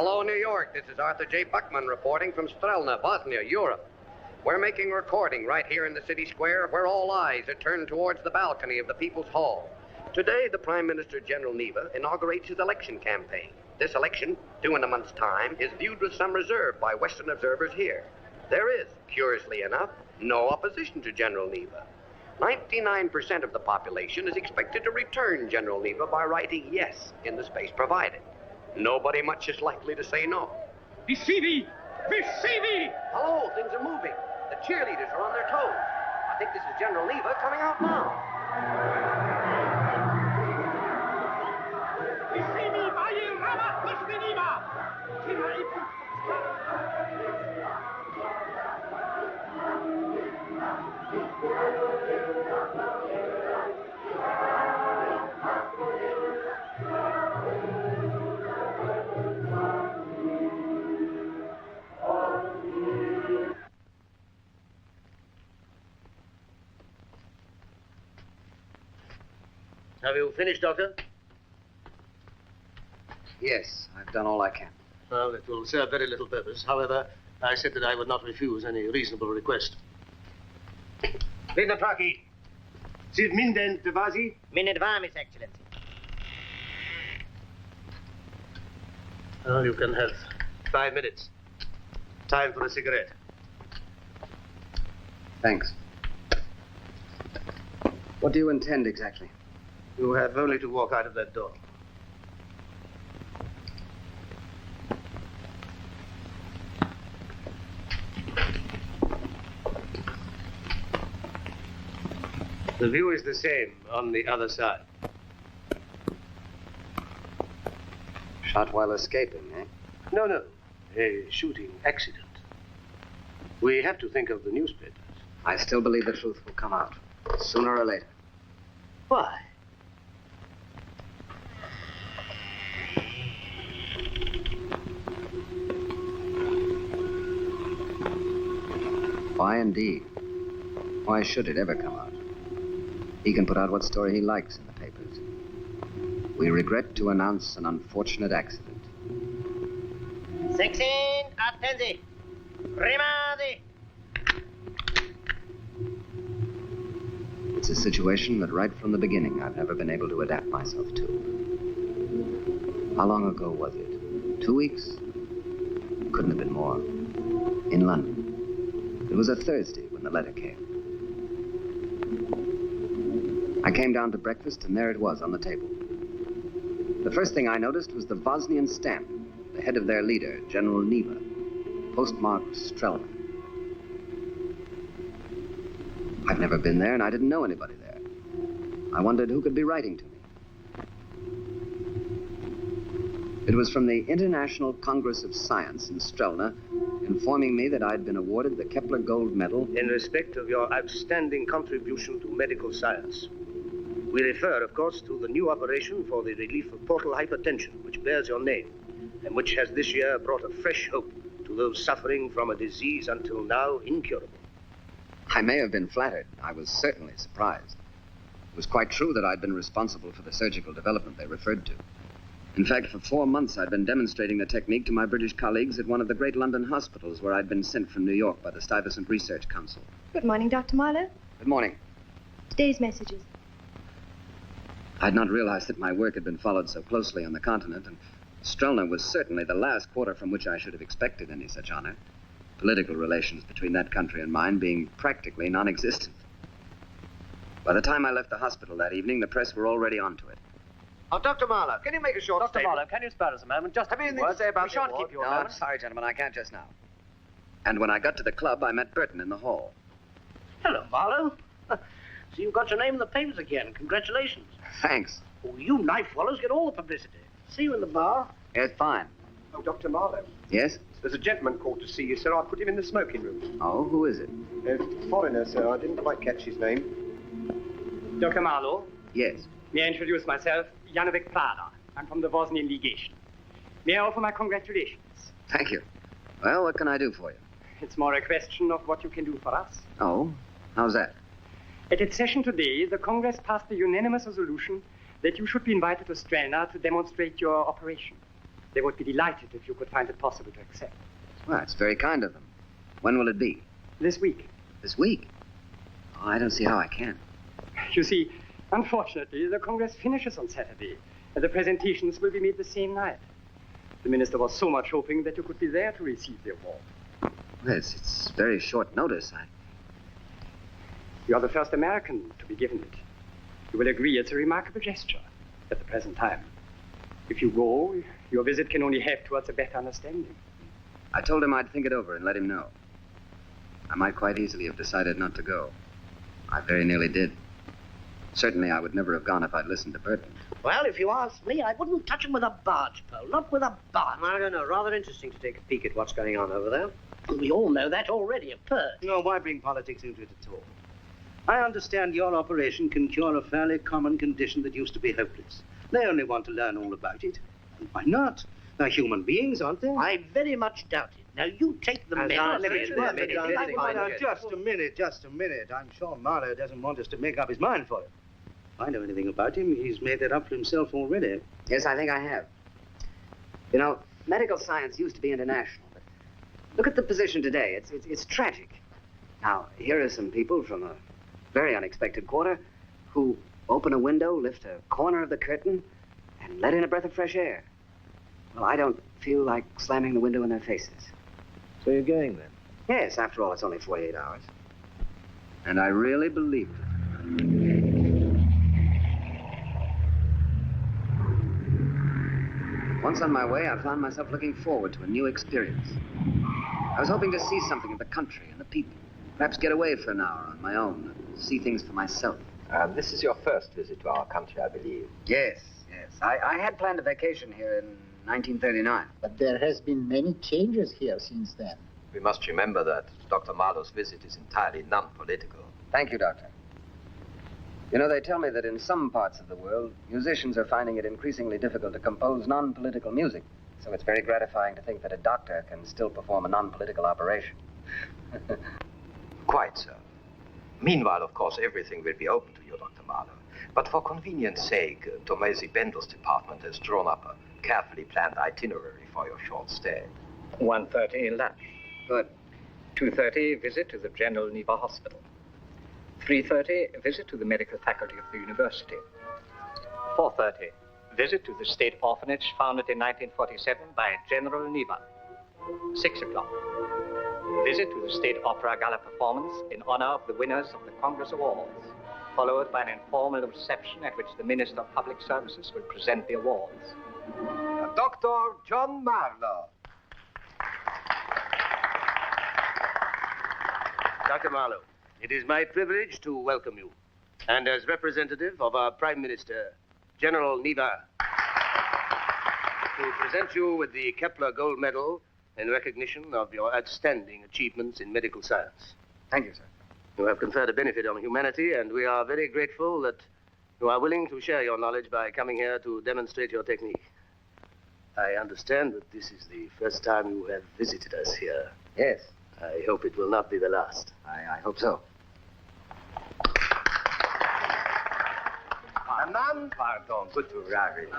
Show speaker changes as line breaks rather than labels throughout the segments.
Hello, New York. This is Arthur J. Buckman reporting from Strelna, Bosnia, Europe. We're making a recording right here in the city square where all eyes are turned towards the balcony of the People's Hall. Today, the Prime Minister, General Niva, inaugurates his election campaign. This election, due in a month's time, is viewed with some reserve by Western observers here. There is, curiously enough, no opposition to General Niva. 99% of the population is expected to return General Niva by writing yes in the space provided. Nobody much is likely to say no.
Vicini! Vicini!
Hello, things are moving. The cheerleaders are on their toes. I think this is General Niva coming out now.
Vicini, vai rama, Niva!
Have you finished, Doctor?
Yes, I've done all I can.
Well, it will serve very little purpose. However, I said that I would not refuse any reasonable request. Vinnapraki. Siv minden devasi?
Minedva, Miss Excellency.
Well, you can have 5 minutes. Time for a cigarette.
Thanks. What do you intend exactly?
You have only to walk out of that door. The view is the same on the other side.
Shot while escaping, eh?
No. A shooting accident. We have to think of the newspapers.
I still believe the truth will come out, sooner or later.
Why?
Why indeed? Why should it ever come out? He can put out what story he likes in the papers. We regret to announce an unfortunate accident.
16, attenzi. Rimadi.
It's a situation that right from the beginning I've never been able to adapt myself to. How long ago was it? 2 weeks? Couldn't have been more. In London. It was a Thursday when the letter came. I came down to breakfast, and there it was on the table. The first thing I noticed was the Bosnian stamp, the head of their leader, General Niva, postmarked Strelna. I'd never been there, and I didn't know anybody there. I wondered who could be writing to me. It was from the International Congress of Science in Strelna, informing me that I'd been awarded the Kepler Gold Medal
In respect of your outstanding contribution to medical science. We refer, of course, to the new operation for the relief of portal hypertension, which bears your name, and which has this year brought a fresh hope to those suffering from a disease until now incurable.
I may have been flattered. I was certainly surprised. It was quite true that I'd been responsible for the surgical development they referred to. In fact, for 4 months, I'd been demonstrating the technique to my British colleagues at one of the great London hospitals where I'd been sent from New York by the Stuyvesant Research Council.
Good morning, Dr. Marlowe.
Good morning.
Today's messages.
I'd not realized that my work had been followed so closely on the continent, and Strelna was certainly the last quarter from which I should have expected any such honor. Political relations between that country and mine being practically non-existent. By the time I left the hospital that evening, the press were already onto it.
Oh, Dr. Marlowe, can you make a short
Dr.
statement?
Marlowe, can you spare us a moment? Just
Have you anything to say about
We shan't
the
keep you a
No,
moment.
I'm sorry, gentlemen, I can't just now. And when I got to the club, I met Burton in the hall.
Hello, Marlowe. So you got your name in the papers again. Congratulations.
Thanks.
Oh, you knife swallows get all the publicity. See you in the bar.
Yes, fine.
Oh, Dr. Marlowe.
Yes?
There's a gentleman called to see you, sir. I put him in the smoking room.
Oh, who is it?
A foreigner, sir. I didn't quite catch his name.
Dr. Marlowe,
Yes.
may I introduce myself? Janovic Prada. I'm from the Bosnian Legation. May I offer my congratulations?
Thank you. Well, what can I do for you?
It's more a question of what you can do for us.
Oh? How's that?
At its session today, the Congress passed a unanimous resolution that you should be invited to Strelna to demonstrate your operation. They would be delighted if you could find it possible to accept.
Well, it's very kind of them. When will it be?
This week.
This week? Oh, I don't see how I can.
You see, unfortunately, the Congress finishes on Saturday, and the presentations will be made the same night. The minister was so much hoping that you could be there to receive the award.
Yes, it's very short notice.
You are the first American to be given it. You will agree it's a remarkable gesture at the present time. If you go, your visit can only help towards a better understanding.
I told him I'd think it over and let him know. I might quite easily have decided not to go. I very nearly did. Certainly I would never have gone if I'd listened to Burton.
Well, if you ask me, I wouldn't touch him with a barge pole. Not with a barge.
I don't know. Rather interesting to take a peek at what's going on over there.
We all know that already, of course.
No, why bring politics into it at all? I understand your operation can cure a fairly common condition that used to be hopeless. They only want to learn all about it. And why not? They're human beings, aren't they?
I very much doubt it. Now, you take the medal.
Just a minute. I'm sure Marlowe doesn't want us to make up his mind for him. If I know anything about him, he's made that up for himself already.
Yes, I think I have. You know, medical science used to be international, but look at the position today. It's tragic. Now, here are some people from a very unexpected quarter who open a window, lift a corner of the curtain, and let in a breath of fresh air. Well, I don't feel like slamming the window in their faces.
So you're going then?
Yes, after all, it's only 48 hours. And I really believed it. Once on my way, I found myself looking forward to a new experience. I was hoping to see something of the country and the people. Perhaps get away for an hour on my own and see things for myself.
This is your first visit to our country, I believe.
Yes. I had planned a vacation here in 1939.
But there has been many changes here since then.
We must remember that Dr. Marlowe's visit is entirely non-political.
Thank you, Doctor. You know, they tell me that in some parts of the world, musicians are finding it increasingly difficult to compose non-political music. So it's very gratifying to think that a doctor can still perform a non-political operation.
Quite, sir. Meanwhile, of course, everything will be open to you, Dr. Marlowe. But for convenience sake, Tomasi Bendel's department has drawn up a carefully planned itinerary for your short stay.
1:30 lunch.
Good.
2:30 visit to the General Niva Hospital. 3:30 visit to the medical faculty of the university. 4:30 visit to the state orphanage founded in 1947 by General Niva. 6 o'clock visit to the state opera gala performance in honor of the winners of the Congress Awards, followed by an informal reception at which the Minister of Public Services will present the awards.
Dr. John Marlowe.
Dr. Marlowe, it is my privilege to welcome you. And as representative of our Prime Minister, General Niva, to present you with the Kepler Gold Medal in recognition of your outstanding achievements in medical science.
Thank you, sir.
You have conferred a benefit on humanity, and we are very grateful that you are willing to share your knowledge by coming here to demonstrate your technique. I understand that this is the first time you have visited us here.
Yes.
I hope it will not be the last.
I hope so.
Pardon, good to arrive.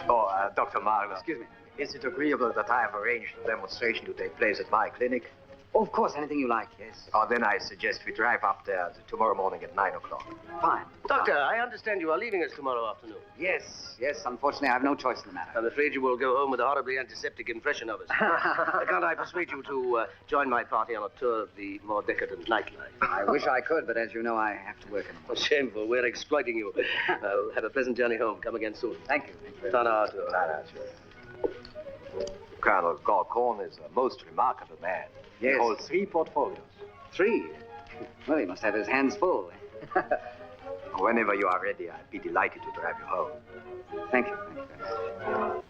Oh, Dr. Marlowe.
Excuse me.
Is it agreeable that I have arranged a demonstration to take place at my clinic?
Oh, of course, anything you like, yes.
Oh, then I suggest we drive up there tomorrow morning at 9 o'clock.
Fine.
Doctor, I understand you are leaving us tomorrow afternoon.
Yes. Unfortunately, I have no choice in the matter.
I'm afraid you will go home with a horribly antiseptic impression of us. Can't I persuade you to join my party on a tour of the more decadent nightlife?
I wish I could, but as you know, I have to work in the morning.
Shameful. We're exploiting you. Well, have a pleasant journey home. Come again soon.
Thank you.
Tana.
Colonel Galcon is a most remarkable man.
Yes.
He holds 3 portfolios.
3? Well, he must have his hands full.
Whenever you are ready, I'd be delighted to drive you home.
Thank you. Thank you.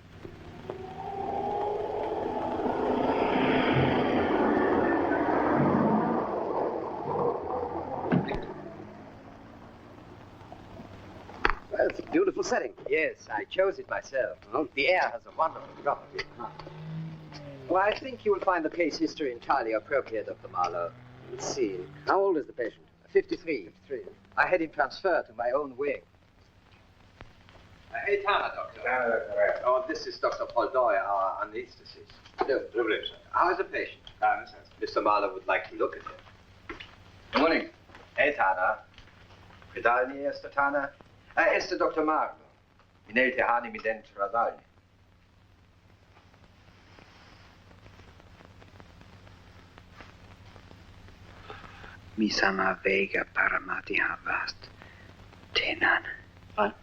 Well, it's a beautiful setting.
Yes, I chose it myself.
Oh?
The air has a wonderful property. Well, I think you will find the case history entirely appropriate, Dr. Marlowe. Let's see.
How old is the patient?
53. I had him transferred to my own wing.
Hey, Tana, Doctor. Oh, this is Dr. Poldoi, our anesthetist. No, privilege. How is the patient? Mr. Marlowe would like to look at him.
Good morning.
Hey, Tana. Vidalni, Esther Tana. Esther Dr. Marlowe. Minelte hani mident radalni.
Misama vega paramati havast tenan.
What?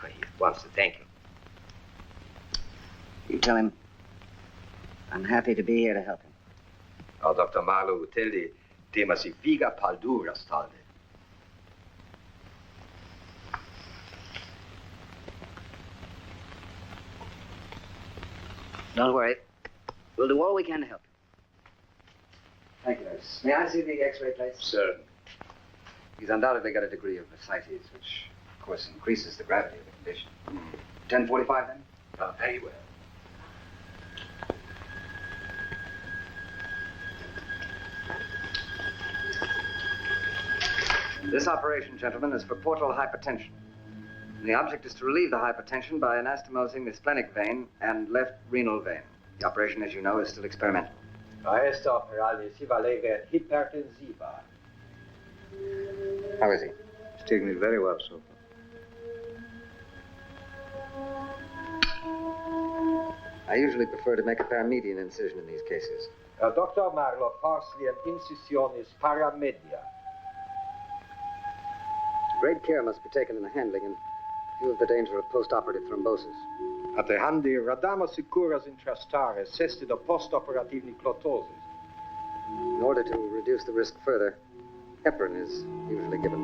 He wants to thank you.
You tell him I'm happy to be here to help him.
Oh, Dr. Marlowe, tell the tema si viga paldura stalde.
Don't worry. We'll do all we can to help you.
Thank you, nurse. May I see the x-ray plates?
Sir.
He's undoubtedly got a degree of ascites, which, of course, increases the gravity of the condition. 10:45, then?
Very well.
This operation, gentlemen, is for portal hypertension. And the object is to relieve the hypertension by anastomosing the splenic vein and left renal vein. The operation, as you know, is still experimental.
Esta operale si valeva hipertensiva.
How is he?
He's taking it very well so far.
I usually prefer to make a paramedian incision in these cases.
Dr. Marlowe, parsley and incisionis paramedia.
Great care must be taken in the handling in view of the danger of post-operative thrombosis.
Atehandi radama securas intrastare sestida post-operativni clotosis.
In order to reduce the risk further, heparin is usually given.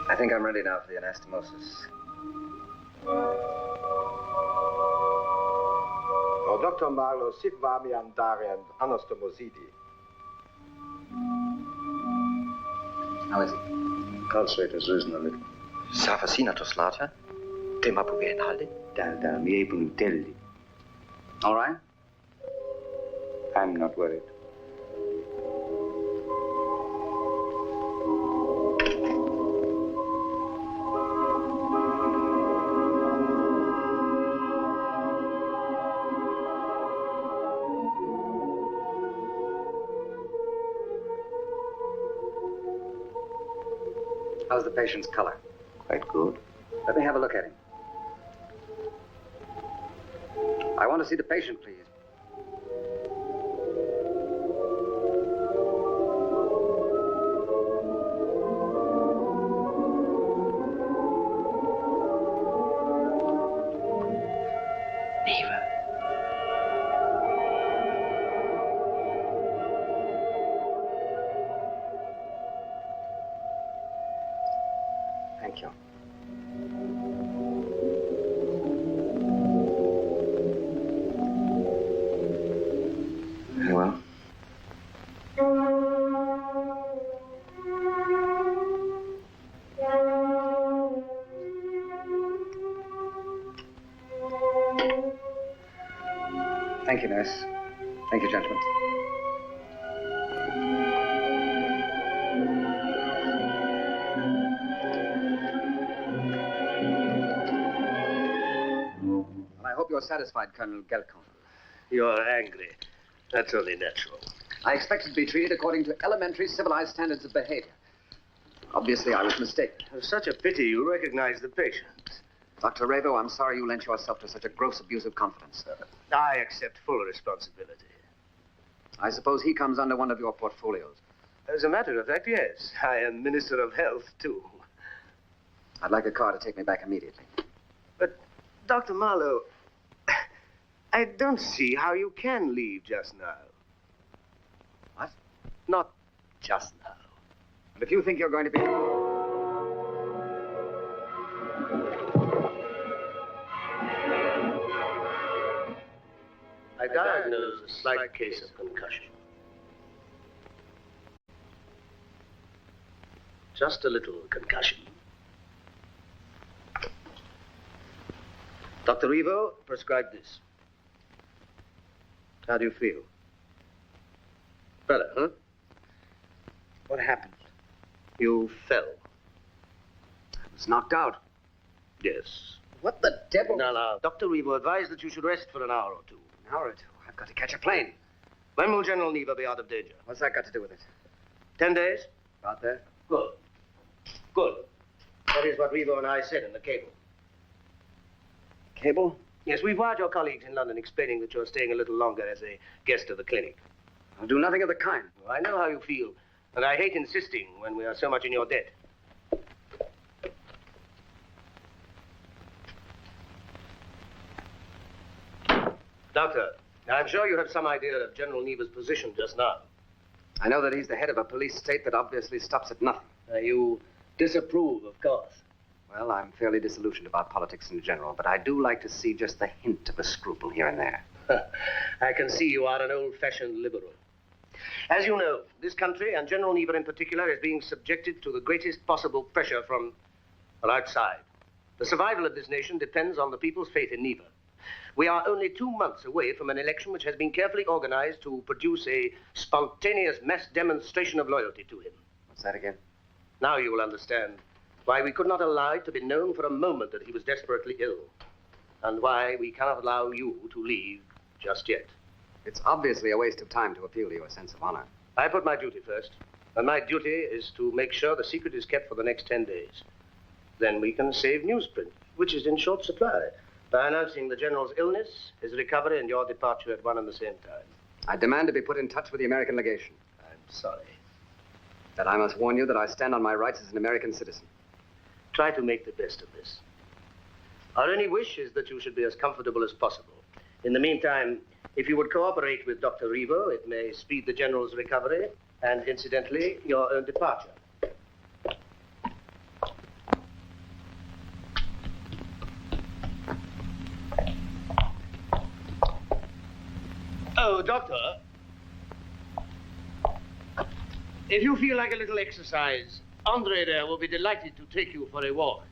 I think I'm ready now for the anastomosis.
Oh, Dr. Marlowe, sit vami andare and anastomosidi.
How is he?
Pulse rate has risen a little.
Savasinatos lata? Tema puvenalde?
Da, mi puntelli.
All right?
I'm not worried.
How's the patient's color?
Quite good.
Let me have a look at him. I want to see the patient, please.
Niva.
Thank you. Very well. Thank you, nurse. Thank you, gentlemen. I hope you're satisfied, Colonel Galcon.
You're angry. That's only natural.
I expected to be treated according to elementary civilized standards of behavior. Obviously, I was mistaken.
It's such a pity you recognize the patient.
Dr. Revo, I'm sorry you lent yourself to such a gross abuse of confidence.
I accept full responsibility.
I suppose he comes under one of your portfolios.
As a matter of fact, yes. I am Minister of Health, too.
I'd like a car to take me back immediately.
But, Dr. Marlowe, I don't see how you can leave just now.
What?
Not just now.
And if you think you're going to be...
I diagnose a slight case of concussion. Just a little concussion. Dr. Revo, prescribe this. How do you feel? Better, huh?
What happened?
You fell.
I was knocked out.
Yes.
What the devil?
Now. Dr. Revo advised that you should rest for an hour or two.
An hour or two? I've got to catch a plane.
When will General Niva be out of danger?
What's that got to do with it?
10 days?
About there?
Good. Good. That is what Revo and I said in the cable.
Cable?
Yes, we've wired your colleagues in London explaining that you're staying a little longer as a guest of the clinic.
I'll do nothing of the kind.
I know how you feel, and I hate insisting when we are so much in your debt. Doctor, I'm sure you have some idea of General Niva's position just now.
I know that he's the head of a police state that obviously stops at nothing.
You disapprove, of course.
Well, I'm fairly disillusioned about politics in general, but I do like to see just the hint of a scruple here and there.
I can see you are an old-fashioned liberal. As you know, this country, and General Niva in particular, is being subjected to the greatest possible pressure from outside. The survival of this nation depends on the people's faith in Niva. We are only 2 months away from an election which has been carefully organized to produce a spontaneous mass demonstration of loyalty to him.
What's that again?
Now you will understand why we could not allow it to be known for a moment that he was desperately ill, and why we cannot allow you to leave just yet.
It's obviously a waste of time to appeal to your sense of honor.
I put my duty first, and my duty is to make sure the secret is kept for the next 10 days. Then we can save newsprint, which is in short supply, by announcing the General's illness, his recovery, and your departure at one and the same time.
I demand to be put in touch with the American legation.
I'm sorry.
That I must warn you that I stand on my rights as an American citizen.
Try to make the best of this. Our only wish is that you should be as comfortable as possible. In the meantime, if you would cooperate with Dr. Revo, it may speed the General's recovery and, incidentally, your own departure. Oh, Doctor, if you feel like a little exercise, Andre there will be delighted to take you for a walk.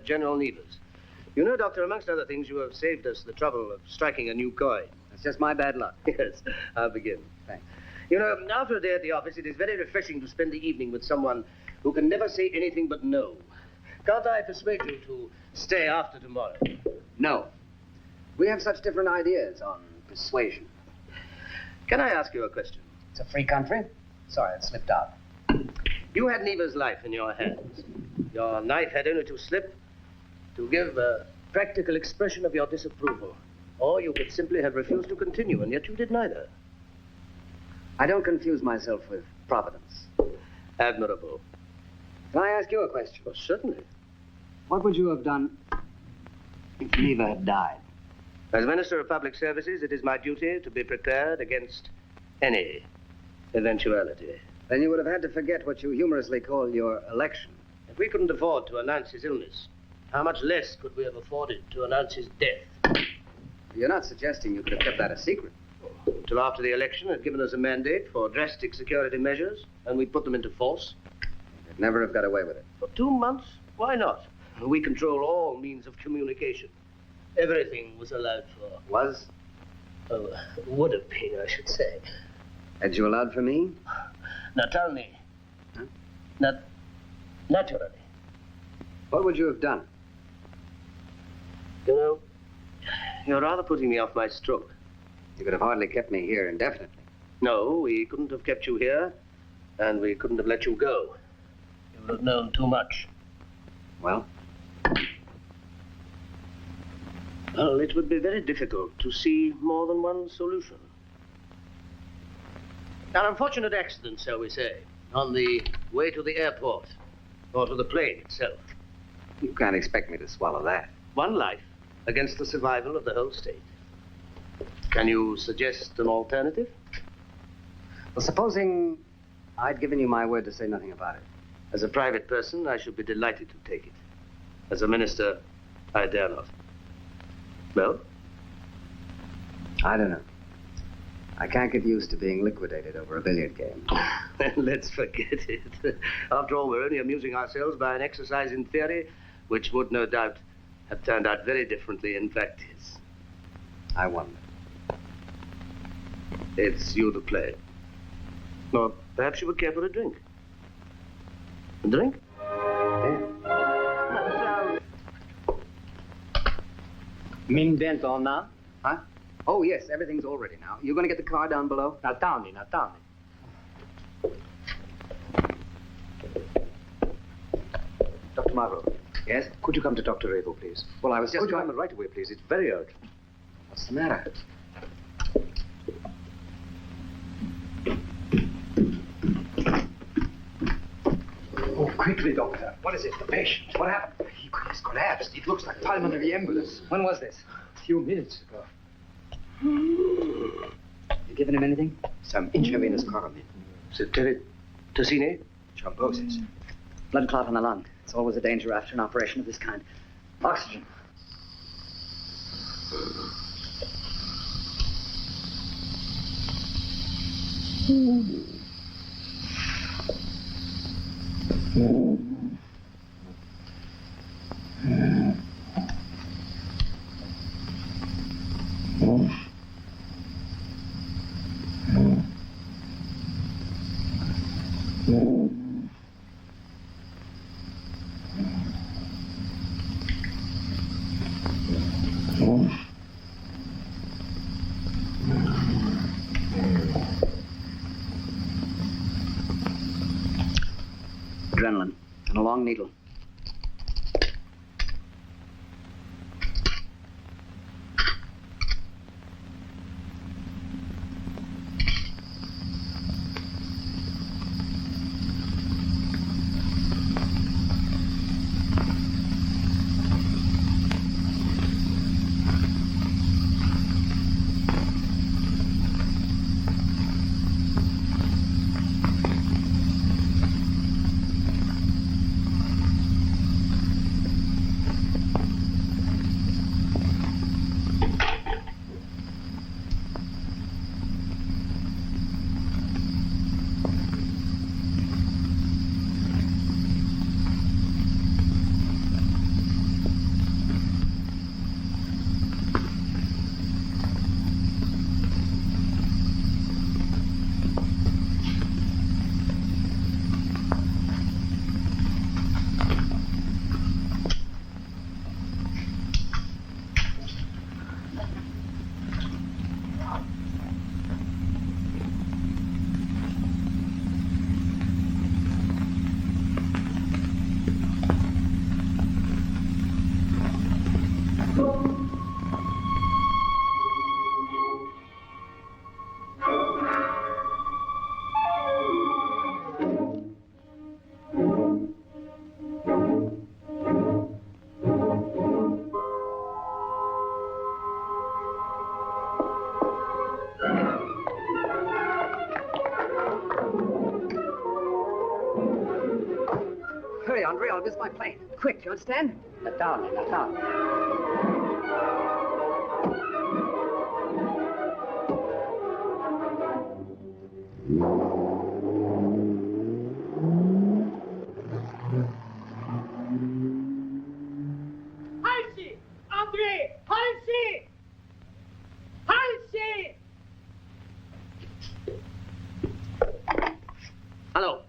General Niva's. You know, Doctor, amongst other things, you have saved us the trouble of striking a new coin.
That's just my bad luck.
Yes, I'll begin.
Thanks.
You know, after a day at the office, it is very refreshing to spend the evening with someone who can never say anything but no. Can't I persuade you to stay after tomorrow?
No. We have such different ideas on persuasion.
Can I ask you a question?
It's a free country. Sorry, it slipped out.
You had Niva's life in your hands. Your knife had only to slip to give a practical expression of your disapproval. Or you could simply have refused to continue, and yet you did neither.
I don't confuse myself with Providence.
Admirable.
Can I ask you a question?
Oh, certainly.
What would you have done if Niva had died?
As Minister of Public Services, it is my duty to be prepared against any eventuality.
Then you would have had to forget what you humorously call your election.
If we couldn't afford to announce his illness, how much less could we have afforded to announce his death?
You're not suggesting you could have kept that a secret?
Until after the election had given us a mandate for drastic security measures, and we put them into force.
You'd never have got away with it.
For 2 months? Why not? We control all means of communication. Everything was allowed for.
Was?
Oh, would have been, I should say.
Had you allowed for me?
Now tell me,
Naturally.
What would you have done?
You know, you're rather putting me off my stroke.
You could have hardly kept me here indefinitely.
No, we couldn't have kept you here, and we couldn't have let you go. You would have known too much.
Well?
Well, it would be very difficult to see more than one solution. An unfortunate accident, shall we say, on the way to the airport, or to the plane itself.
You can't expect me to swallow that.
One life against the survival of the whole state. Can you suggest an alternative?
Well, supposing I'd given you my word to say nothing about it.
As a private person, I should be delighted to take it. As a minister, I dare not. Well?
I don't know. I can't get used to being liquidated over a billiard game.
Then let's forget it. After all, we're only amusing ourselves by an exercise in theory, which would no doubt have turned out very differently in practice.
I wonder.
It's you to play. Or perhaps you would care for a drink. A drink?
Yeah.
Min bent on now?
Huh? Oh, yes, everything's all ready now. You going to get the car down below?
Now, down me.
Dr. Marlowe.
Yes?
Could you come to Dr. Revo, please?
Well, I was just
Could you
trying...
come right away, please? It's very urgent.
What's the matter?
Oh, quickly, Doctor. What is it? The patient. What happened? He's collapsed. It looks like pulmonary embolus.
When was this?
A few minutes ago.
You given him anything?
Some intravenous chloramine.
Teratocine?
Thrombosis.
Blood clot on the lung. It's always a danger after an operation of this kind. Oxygen. Adrenaline and a long needle. Hurry, Andre, I'll miss my plane. Quick, you understand?
Now, down me.
Halsey! Andre! Halsey! Halsey!
Hello.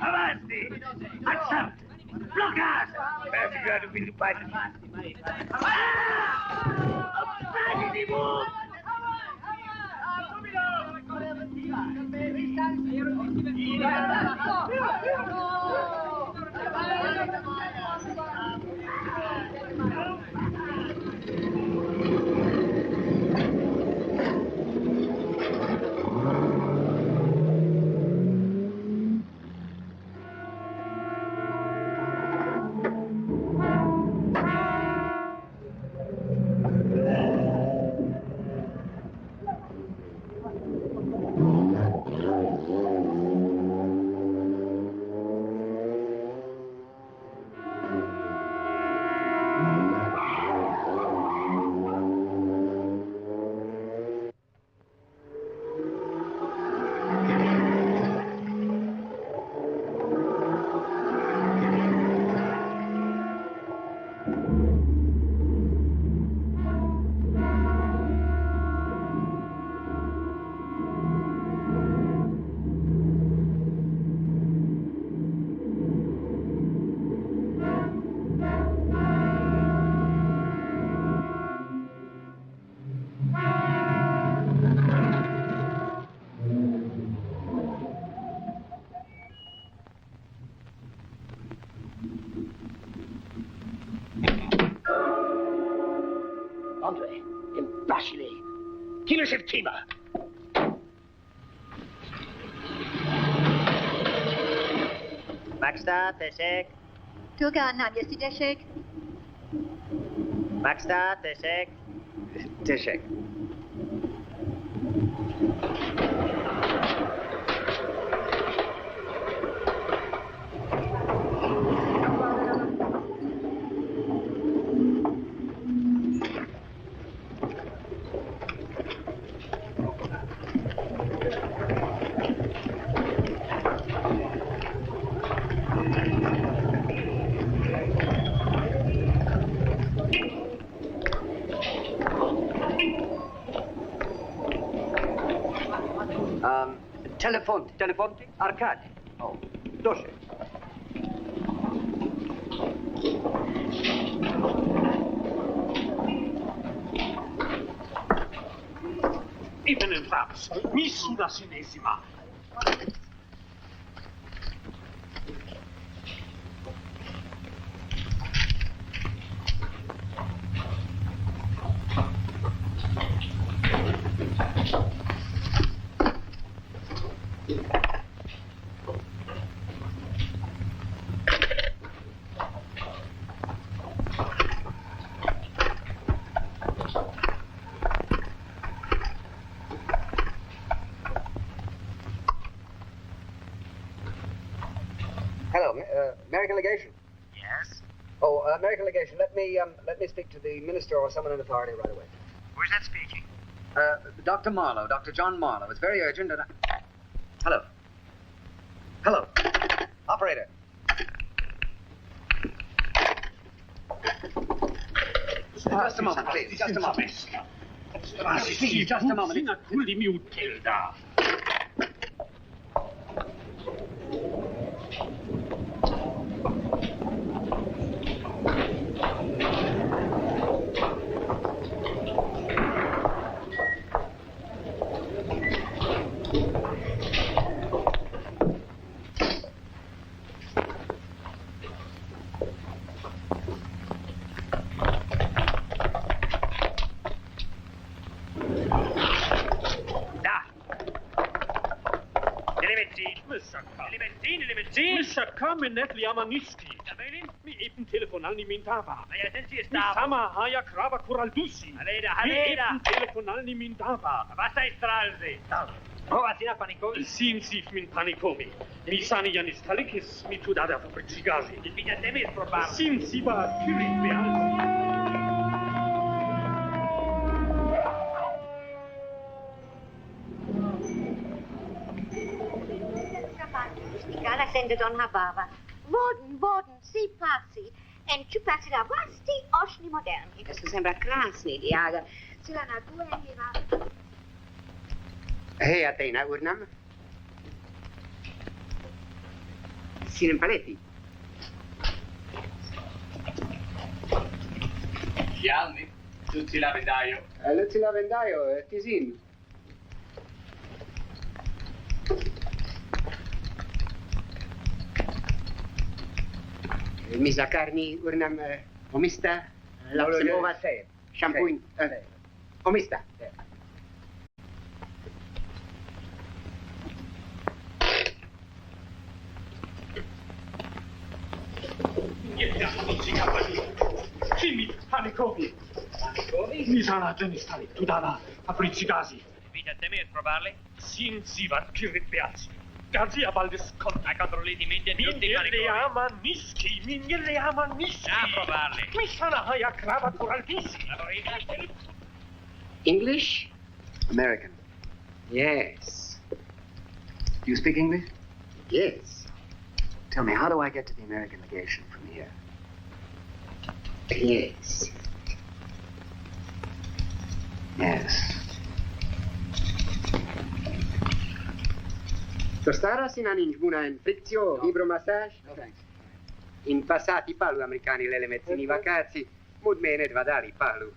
Avanti! Accept! Bloccate! Vertigrado will bite me.
Maxta, Tesek.
Turga, Navjesti Deshek.
Maxta, Tesek.
Teshek. Telefonte, Arcade. Oh, Doshe.
Even in Raps, Misuda Sinesima.
American legation.
Yes?
Oh, American legation. Let me speak to the minister or someone in authority right away.
Who's that speaking?
Dr. Marlowe, Dr. John Marlowe. It's very urgent and Hello. Hello. Operator. Just a moment, please. Just a moment. Please, just a moment.
Net Liamaniski. Mi eben telefonal ni mindava. Mi sama haya krava kuraldusi. Mi eben telefonal ni mindava.
Was sei stralzi?
Rovacina Panikovi? Simsif min Panikovi. Mi sani Janis Talikis, mi tu dada fabricigazi. Il figlia teme è probabile. Simsiva, Kiripial.
Skala sende Don Habava. Voden, si passi. En ci passerà vasti osni moderni.
Questo sembra krasni, Diaga.
Se la natura è
Hei, Atena, urnam. Sinem paletti.
Gianni, tutti lavendaio.
Luzi lavendaio, tisin. Misa carni, urnam, omista, lapsem ova, shampoo, omista.
Simmi, Panikovi. Panikovi? Mi sana Janis Talik, tu dada fabricigazi. Vita temer probarle? Simsiva, Kiripial. Gazi a Valdis contact contro le dimentie di tutti i Panikovi. Minghele amaniski. A probarle. Mi sana haya crava coraltisi.
English?
American.
Yes.
Do you speak English?
Yes.
Tell me, how do I get to the American legation from here?
Yes.
Yes.
Tostara sina nincs buna in fricțio, vibromassaj?
No, thanks.
In passati palu americani le mezzini vacanzi, mud mene vadali palu.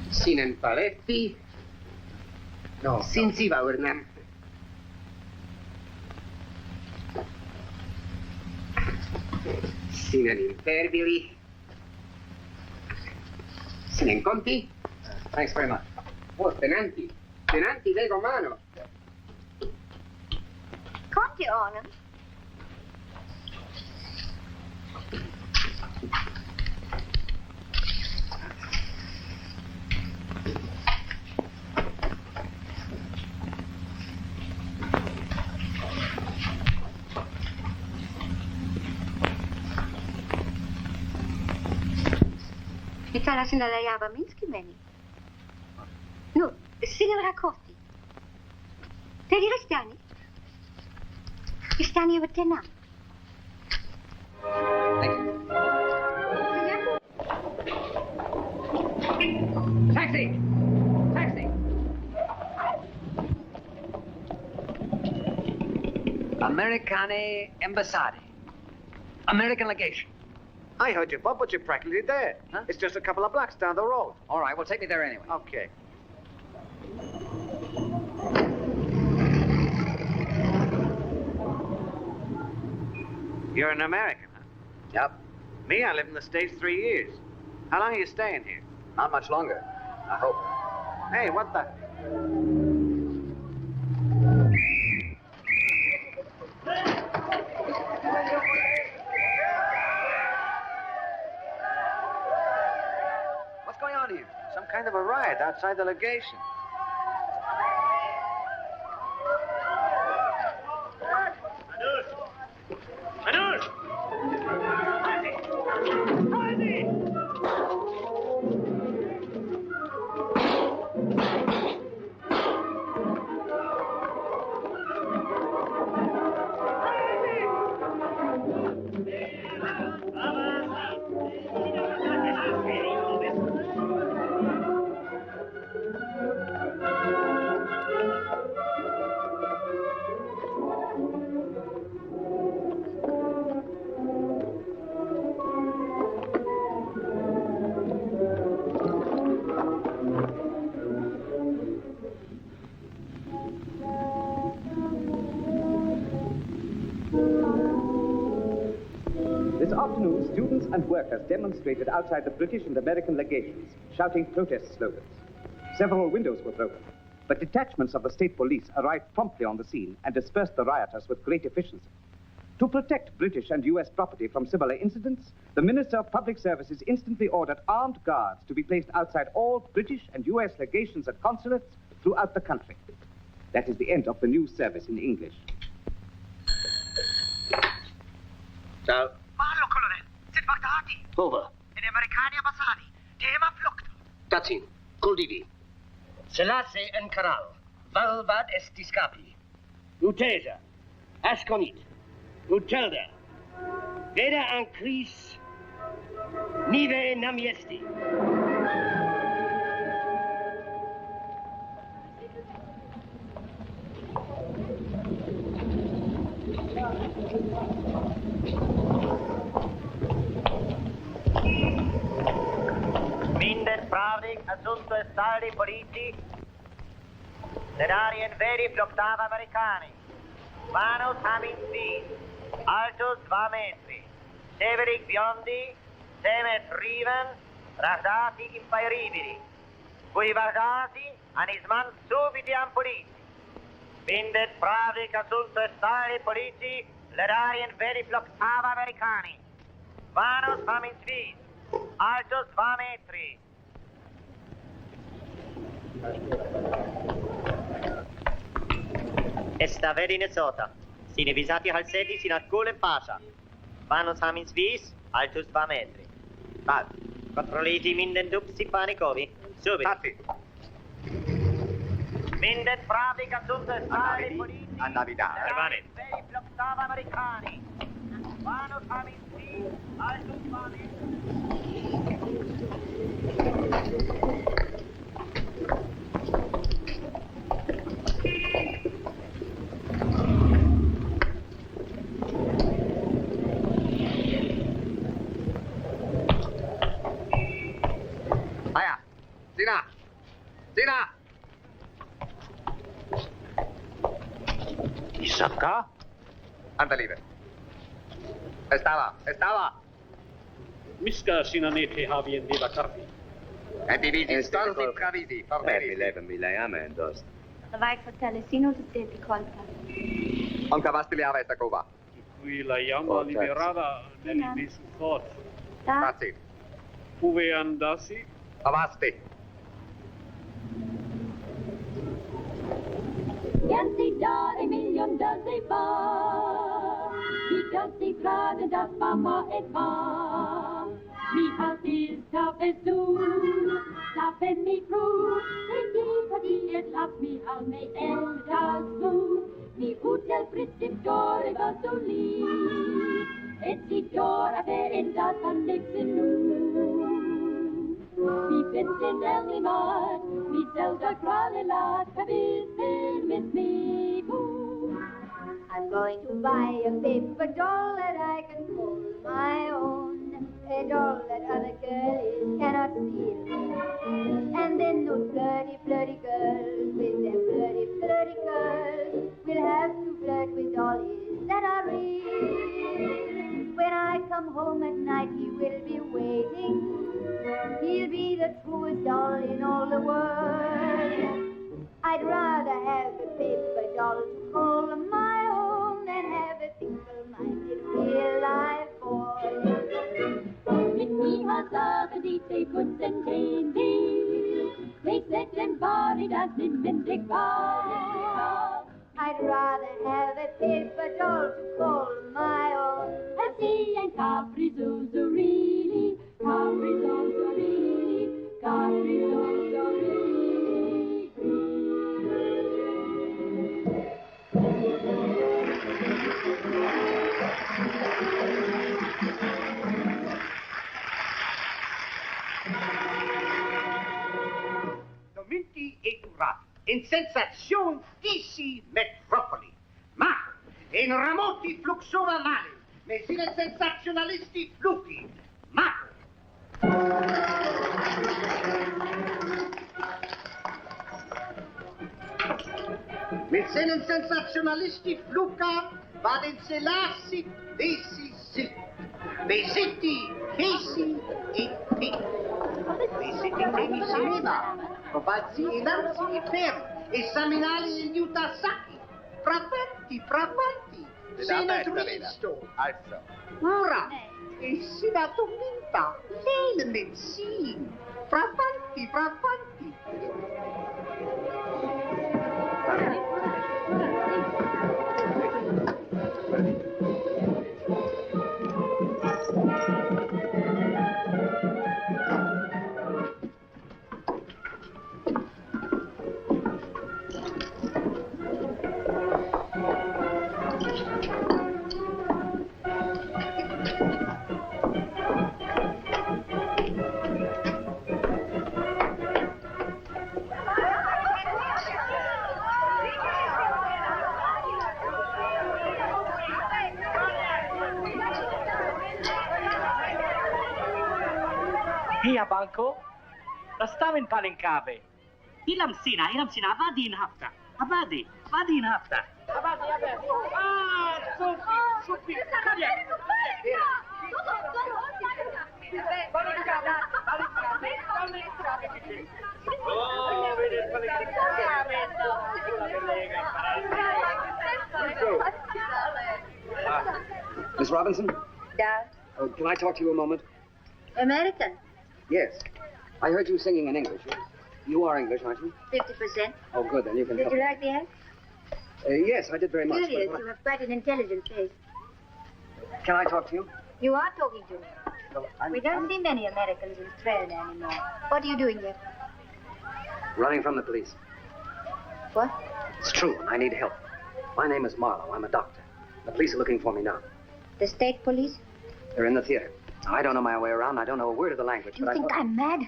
Sinen paletti.
No.
Sinsiva urnam. Sinen imperbili. Sinen conti.
Thanks very much.
Oh, tenanti. Tenanti de Romano.
Conti onem. Itala sinna la java minski meni. No, sinem rakotti. Tedi restani? Restani over tenam.
Taxi! Taxi! Americane Embassade. American legation.
I heard you, Bob, but you're practically there.
Huh?
It's just a couple of blocks down the road.
All right, well, take me there anyway.
Okay. You're an American, huh?
Yep.
Me, I lived in the States 3 years. How long are you staying here?
Not much longer, I hope.
Hey, what the?
What's going on here?
Some kind of a riot outside the legation.
This afternoon, students and workers demonstrated outside the British and American legations, shouting protest slogans. Several windows were broken, but detachments of the state police arrived promptly on the scene and dispersed the rioters with great efficiency. To protect British and U.S. property from similar incidents, the Minister of Public Services instantly ordered armed guards to be placed outside all British and U.S. legations and consulates throughout the country. That is the end of the news service in English.
Ciao.
Marlowe, Colonel. Sit back hardy.
Over.
In the Americani abbassati. Tema flucht.
Tazin. Coldivi. Selassie and Karel. Valvad esti scapi. Utesa. Asconit. Utelda. Veda an Cris. Nive namiesti.
Minden pravnik assunto stali politi. Nerari en veri floktava americani. Manus hamin svis. Altus 2 metri. Severik biondi. Semet riven. Rahdati impairibili. Cui vardati anisman subiti ampoliti. Minden pravnik assunto stali politi. Nerari en veri floktava americani. Manus hamin svis. Altus 2 metri. Esta veri nesota. Sine visati halseti sin at in pasha. Vanus hamin svis, altus 2 metri. Bad. Controlliti minden dub Stepanikovi. Subito.
Tazzi.
Minden pravnik assunto stali politi.
A Navidad.
Veri floktava americani. Vanus hamin svis, altus 2 metri.
Vaya. Sina. Sina.
Isabka?
Anda liebe. Estava.
Miska sinanete havien deva carpi.
En divisi, stolti pravisi, formeri.
Mi lei amendost.
Vai fratello, sino tutte di colpa.
Onka vastiliava esta kuva.
Qui la jamma liberada nell'idis thought.
Tazzi.
Uve andasi?
Avasti.
Ganze Jahre, Million das war, die ganze Frage, das war mal etwa. Wie hat es es du, lappen mich froh, den Geber, die es lass mich all mich älter zu. Wie Hotel Präzeptore war so lieb, et sieht Jora verändert an nächsten nu. Wie finden Ellie Mart, wie Zelda Kralelat, verbissen mit me.
I'm going to buy a paper doll that I can call my own. A doll that other girls cannot steal. And then those flirty, flirty girls with their flirty, flirty curls will have to flirt with dollies that are real. When I come home at night, he will be waiting. He'll be the truest doll in all the world. I'd rather have a paper doll to call my own than have a fickle-minded real-life boy.
Mit Niva sagen die Sekunden die sätten bara das inwendig war.
I'd rather have a paper doll to call my own.
And see ein Capri-Zuzurini, Capri-Zuzurini, Capri-Zuzurini.
Dominti e durati. In sensazione dissi metropoli. Ma in ramoti fluxovamali. Mesine sensazionalisti fluchi. Ma mesine sensazionalisti fluca vaden selassi desi sit. Besiti, Casey e Pete. Besiti temi sinema. Probalzi innanzi e fermi. Esaminali in Utasaki. Pravanti,
Sinne visto.
Also.
Ora, e si da convinta, lei le medicine. Frafanti, frafanti.
Hier, Banco. Da staan in Palinkave. Ilam Sina, Abadi in Hafta. Abadi in Hafta. Abadi. Ah, Sophie. Kom hier.
Miss Robinson?
Dad?
Oh, can I talk to you a moment?
American.
Yes. I heard you singing in English. You are English, aren't you?
50%.
Oh, good. Then you can
Did
help
you
me.
like the act?
Yes, I did very much.
Curious.
but-
You have quite an intelligent face.
Can I talk to you?
You are talking to me.
Well,
We don't see many Americans in Australia anymore. What are you doing here?
Running from the police.
What?
It's true. I need help. My name is Marlowe. I'm a doctor. The police are looking for me now.
The state police?
They're in the theater. I don't know my way around. I don't know a word of the language.
You
but
think
I
I'm mad?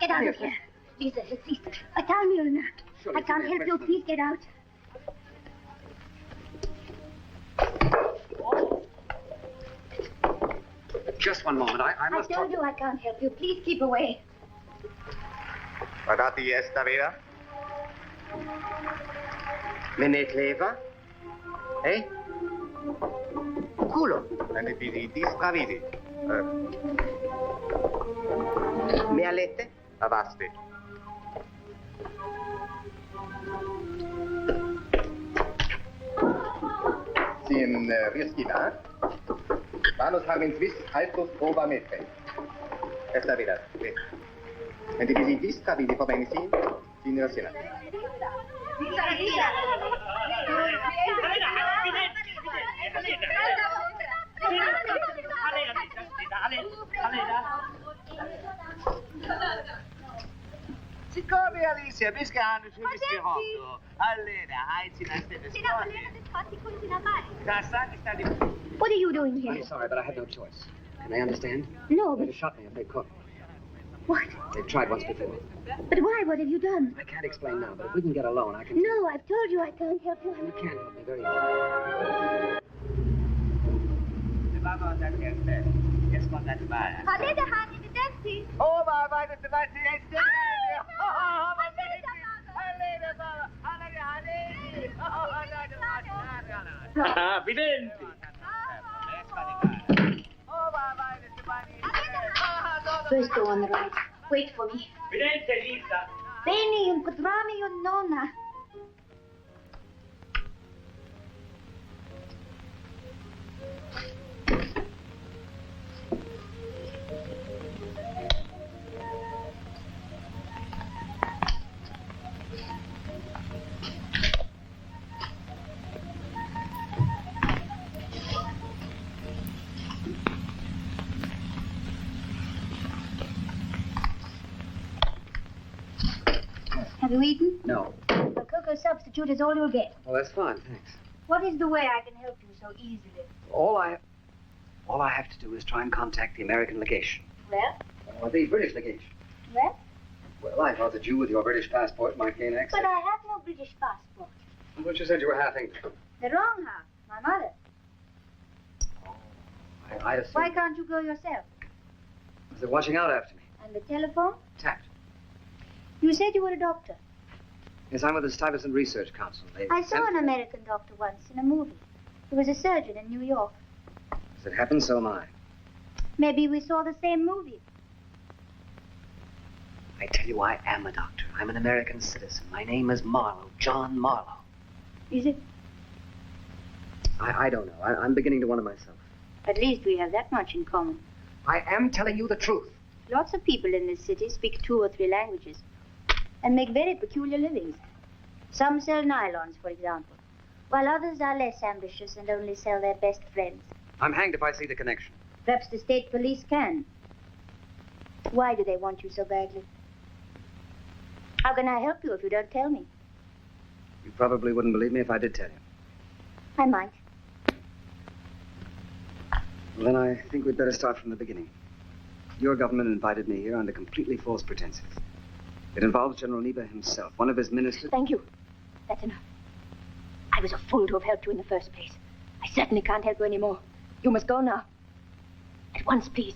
Get out of here. Lisa, sister. Tell me, Leonard.
Sure,
I can't help you. Please get out.
Just one moment. I
I
must
told you I can't help you. Please keep away.
Guardate esta vida.
Menetleva? Eh? Culo.
Ne visiti stravidi.
Me alette?
Avasti. Sin riskina. Manos haben vis altos prova metre. Esta vida. Ne visiti stravidi for bensin. Sin riskina.
Siccome Alicia, biscano su biscotto. Allora, hai cineste
What are you doing here?
I'm sorry, but I had no choice. Can they understand?
No,
They'd
but
have shot me if they could.
what?
They've tried once before.
But why? What have you done?
I can't explain now, but if we can get alone, I can...
No, I've told you I can't help you.
You can help me very much.
Haleda, honey, the dentist.
Oh, vai, the dentist.
Videnti.
First go on the right. Wait for me.
Vidente, Lisa.
Bene, incontrami io nonna. Have you eaten?
No.
The cocoa substitute is all you'll get.
Well, that's fine, thanks.
What is the way I can help you so easily?
All I have to do is try and contact the American legation.
Well?
Or the British legation.
Well?
Well, I thought that you, with your British passport, might gain access.
But I have no British passport.
But you said you were half English.
The wrong half. My mother.
I assume...
Why can't you go yourself?
They're watching out after me.
And the telephone?
Tapped.
You said you were a doctor.
Yes, I'm with the Stuyvesant Research Council.
I saw an American doctor once in a movie. He was a surgeon in New York.
As it happens, so am I.
Maybe we saw the same movie.
I tell you, I am a doctor. I'm an American citizen. My name is Marlowe, John Marlowe.
Is it?
I don't know. I'm beginning to wonder myself.
At least we have that much in common.
I am telling you the truth.
Lots of people in this city speak 2 or 3 languages and make very peculiar livings. Some sell nylons, for example, while others are less ambitious and only sell their best friends.
I'm hanged if I see the connection.
Perhaps the state police can. Why do they want you so badly? How can I help you if you don't tell me?
You probably wouldn't believe me if I did tell you.
I might.
Well, then I think we'd better start from the beginning. Your government invited me here under completely false pretenses. It involves General Niva himself, one of his ministers.
Thank you. That's enough. I was a fool to have helped you in the first place. I certainly can't help you anymore. You must go now. At once, please.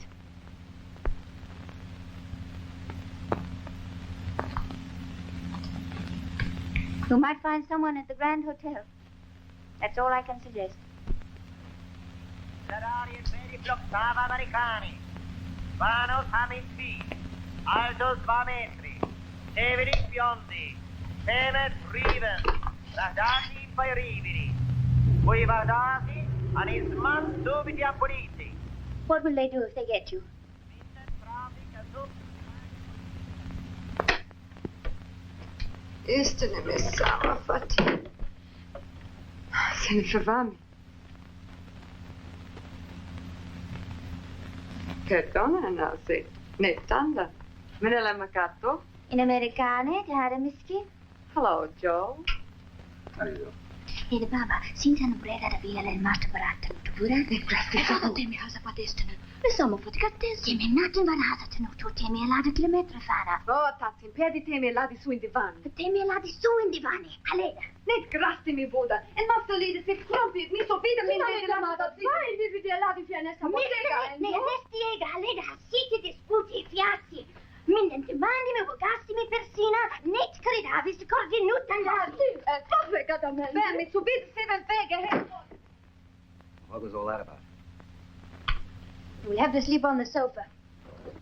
You might find someone at the Grand Hotel. That's all I can suggest.
Americani. Vanos Haminti. Altos 2 metri. Severik biondi. Temet riven. Rahdati pairividi. Voi vardati anisman subiti aboliti.
What will they do if they get you?
Istene me sama fatti. Se ne förvami. Che donna nasi? Nettanda. Menela Macato?
In Americane, Jara Miski?
Hello, Joe.
How do you do?
Hede baba, sinsan breda via el master baratten. Pura de kraftig. Temi hasa patestenen. Me somo fotikattes. Temi natten var hasa tenuto temi lade kilometer fara.
Oh, tatsin, pedi temi ladi su in divan.
Temi ladi su in divani. Aleda.
Net grasti mi boda. En massa lide se krumpit mi so vida min de la mata. Vai vi vidi ladi fianesta bottega.
Ne restiega aleda hasiti disputi fiassi. Minden dimani me vogastimi persina, net crediavis cordinuta lardi.
Faffe catamel. Beh, mi subit seven fege.
What was all that about?
We'll have to sleep on the sofa.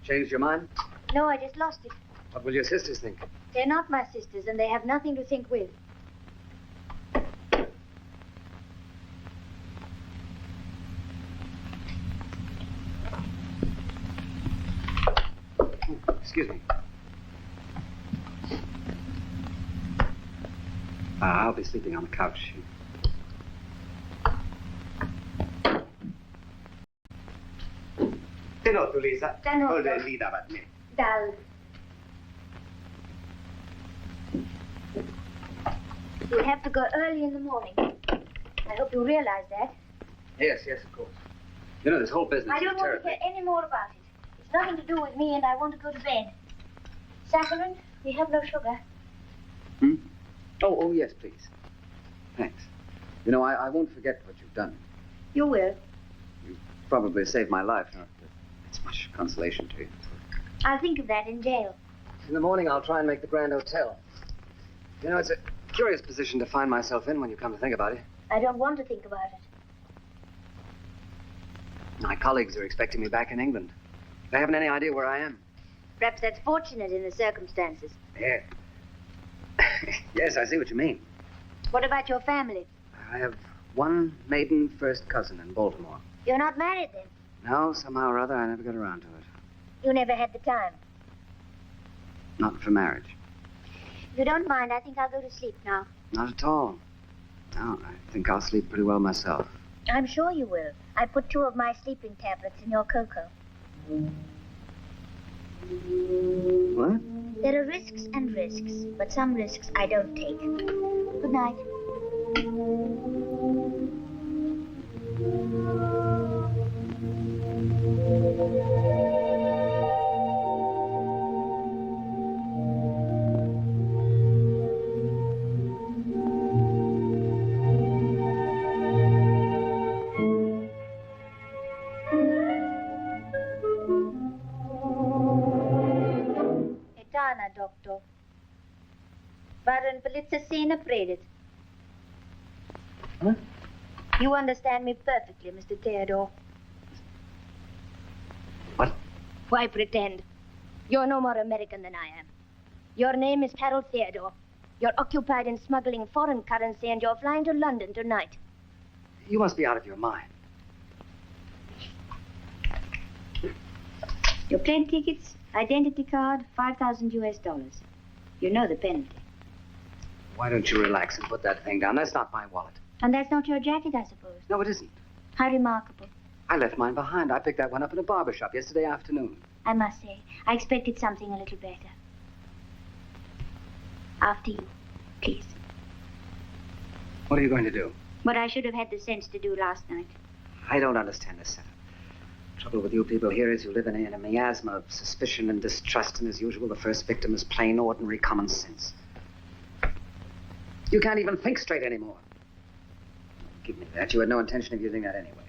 Changed your mind?
No, I just lost it.
What will your sisters think?
They're not my sisters, and they have nothing to think with.
Excuse me. I'll be sleeping on the couch.
Tenotto, Lisa.
Tenotto.
Hold it, Lida, but me.
Dal. We have to go early in the morning. I hope you realize that.
Yes, of course. You know, this whole business
I don't
is
want
terrible.
to hear any more about it. It's nothing to do with me, and I want to go to bed. Saccharin, we have no sugar.
Oh, yes, please. Thanks. You know, I won't forget what you've done.
You will.
You probably saved my life. Huh? It's much consolation to you.
I'll think of that in jail.
In the morning, I'll try and make the Grand Hotel. You know, it's a curious position to find myself in when you come to think about it.
I don't want to think about it.
My colleagues are expecting me back in England. They haven't any idea where I am.
Perhaps that's fortunate in the circumstances.
Yeah. Yes, I see what you mean.
What about your family?
I have one maiden first cousin in Baltimore.
You're not married then?
No, somehow or other, I never got around to it.
You never had the time.
Not for marriage.
If you don't mind, I think I'll go to sleep now.
Not at all. No, I think I'll sleep pretty well myself.
I'm sure you will. I put 2 of my sleeping tablets in your cocoa.
What?
There are risks and risks, but some risks I don't take. Good night. Doctor. Waarin politie sena predet.
Huh?
You understand me perfectly, Mr. Theodor.
What?
Why pretend? You're no more American than I am. Your name is Karel Theodor. You're occupied in smuggling foreign currency, and you're flying to London tonight.
You must be out of your mind.
Your plane tickets, identity card, $5,000. You know the penalty.
Why don't you relax and put that thing down? That's not my wallet.
And that's not your jacket, I suppose.
No, it isn't.
How remarkable.
I left mine behind. I picked that one up in a barber shop yesterday afternoon.
I must say, I expected something a little better. After you, please.
What are you going to do?
What I should have had the sense to do last night.
I don't understand this setup. Trouble with you people here is you live in a miasma of suspicion and distrust, and as usual, the first victim is plain, ordinary common sense. You can't even think straight anymore. Give me that. You had no intention of using that anyway.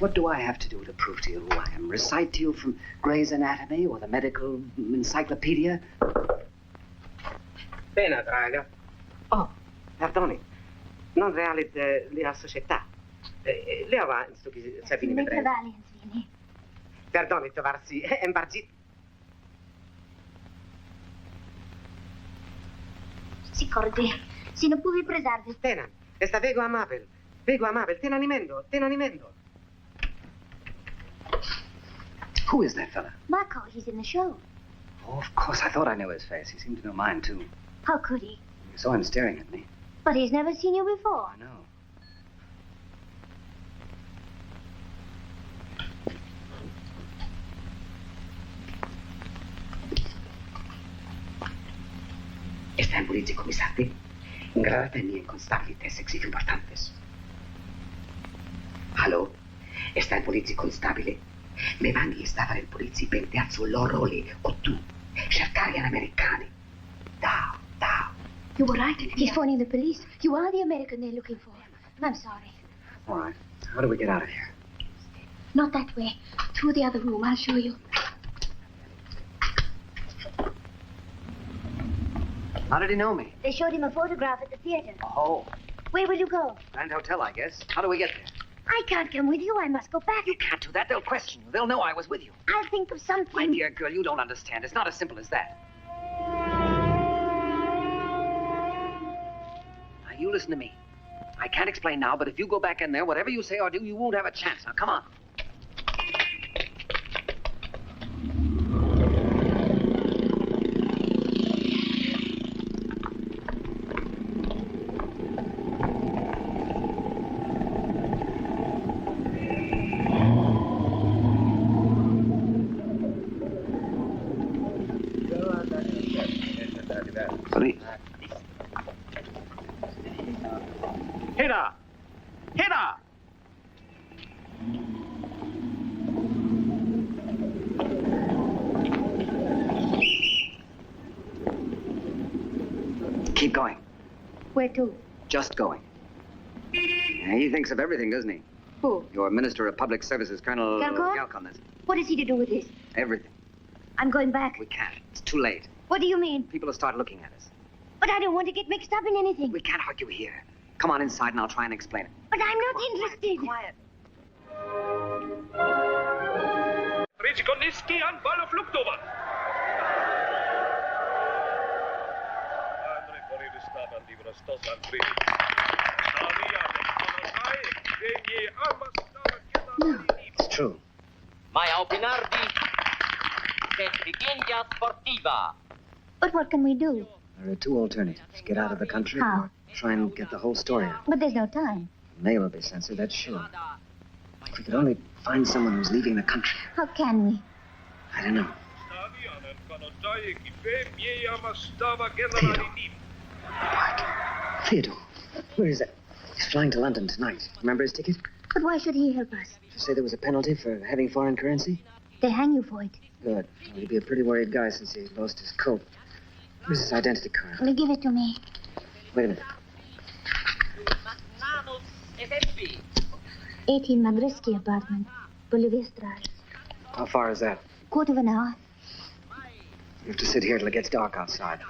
What do I have to do to prove to you who I am? Recite to you from Gray's Anatomy or the medical encyclopedia?
Pena, draga. Oh, perdoni. Non realit lia società. Le avanti, sto che si fini
Make the
vedremo.
valiance, Vinny.
Perdoni, trovarsi embargi.
Sicordi, si non puoi presarvi.
Tena, esta vego amabil, tenanimento.
Who is that fella?
Marco, he's in the show.
Oh, of course. I thought I knew his face. He seemed to know mine, too.
How could he?
You saw him staring at me.
But he's never seen you before.
I know.
Están políticos, comisarte. Gradate en constabilitas sexy importantes. Hallo? Están político instabile. Me vanno stava il polizia per piazzo loro lì, o tu. Cercare gli americani. Down.
You were right. He's phoning the police. You are the American they're looking for. I'm sorry.
All right. How do we get out of here?
Not that way. Through the other room. I'll show you.
How did he know me?
They showed him a photograph at the theater.
Oh,
Where will you go?
Grand Hotel, I guess. How do we get there?
I can't come with you. I must go back.
You can't do that. They'll question you. They'll know I was with you.
I'll think of something.
My dear girl, you don't understand. It's not as simple as that. Now, you listen to me. I can't explain now, but if you go back in there, whatever you say or do, you won't have a chance. Now, come on.
Hera!
Keep going.
Where to?
Just going. Yeah, he thinks of everything, doesn't he?
Who?
Your Minister of Public Services, Colonel
Galcon?
Galcon, that's it.
What is he to do with this?
Everything.
I'm going back.
We can't. It's too late.
What do you mean?
People will start looking at us.
But I don't want to get mixed up in anything.
We can't argue here. Come on inside and I'll try and explain it.
But I'm not interested.
Quiet.
Rizikoniski and Balafluktova.
It's true.
Maya opinardi che Brighendia Sportiva.
But what can we do?
There are two alternatives. Get out of the country
How?
or try and get the whole story out.
But there's no time.
The mail will be censored, that's sure. If we could only find someone who's leaving the country.
How can we?
I don't know. Theodor. Where is it? He's flying to London tonight. Remember his ticket?
But why should he help us?
Did you say there was a penalty for having foreign currency?
They hang you for it.
Good. Well, he'd be a pretty worried guy since he lost his coat. Where's his identity card?
Will you give it to me?
Wait a minute.
18 Madriski apartment, Bolivia Drive.
How far is that?
Quarter of an hour.
You have to sit here till it gets dark outside.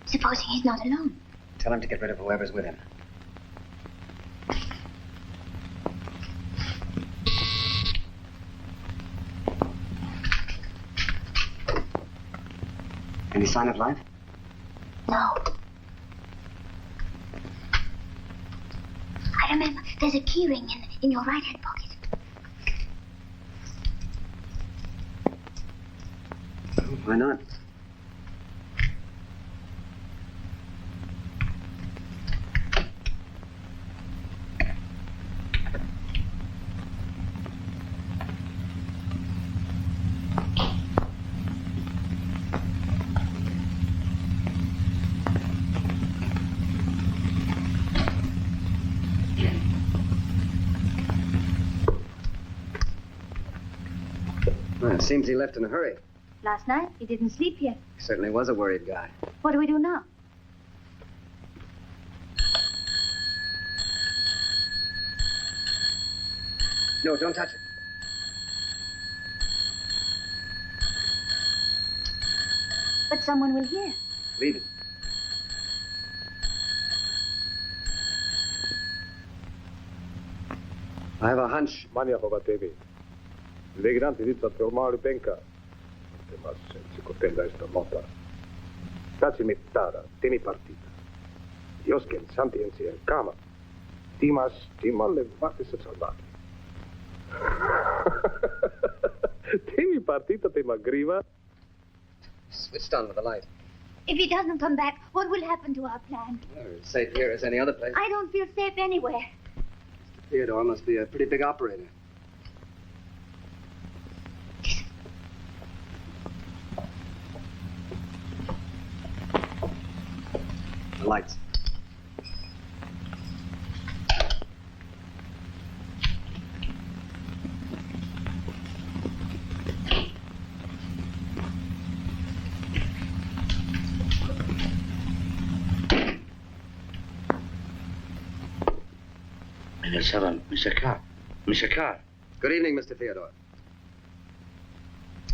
Supposing he's not alone.
Tell him to get rid of whoever's with him. sign of life?
No. I remember there's a key ring in your right-hand pocket.
Why not? Well, it seems he left in a hurry.
Last night, he didn't sleep here.
He certainly was a worried guy.
What do we do now?
No, don't touch it.
But someone will hear.
Leave it. I have a hunch.
Maniahoga TV. Legrand idita tromali penka. Temas psicotenda esta nota. Taci mittara, tini partita. Josken santiensi en kama. Timas, timalle vastissa salvati. Tini partita tema griva.
Switched on with the light.
If he doesn't come back, what will happen to our plan?
We're as safe here as any other place.
I don't feel safe anywhere.
Theodor must be a pretty big operator. The lights.
Mr. Karl.
Good evening, Mr. Theodor.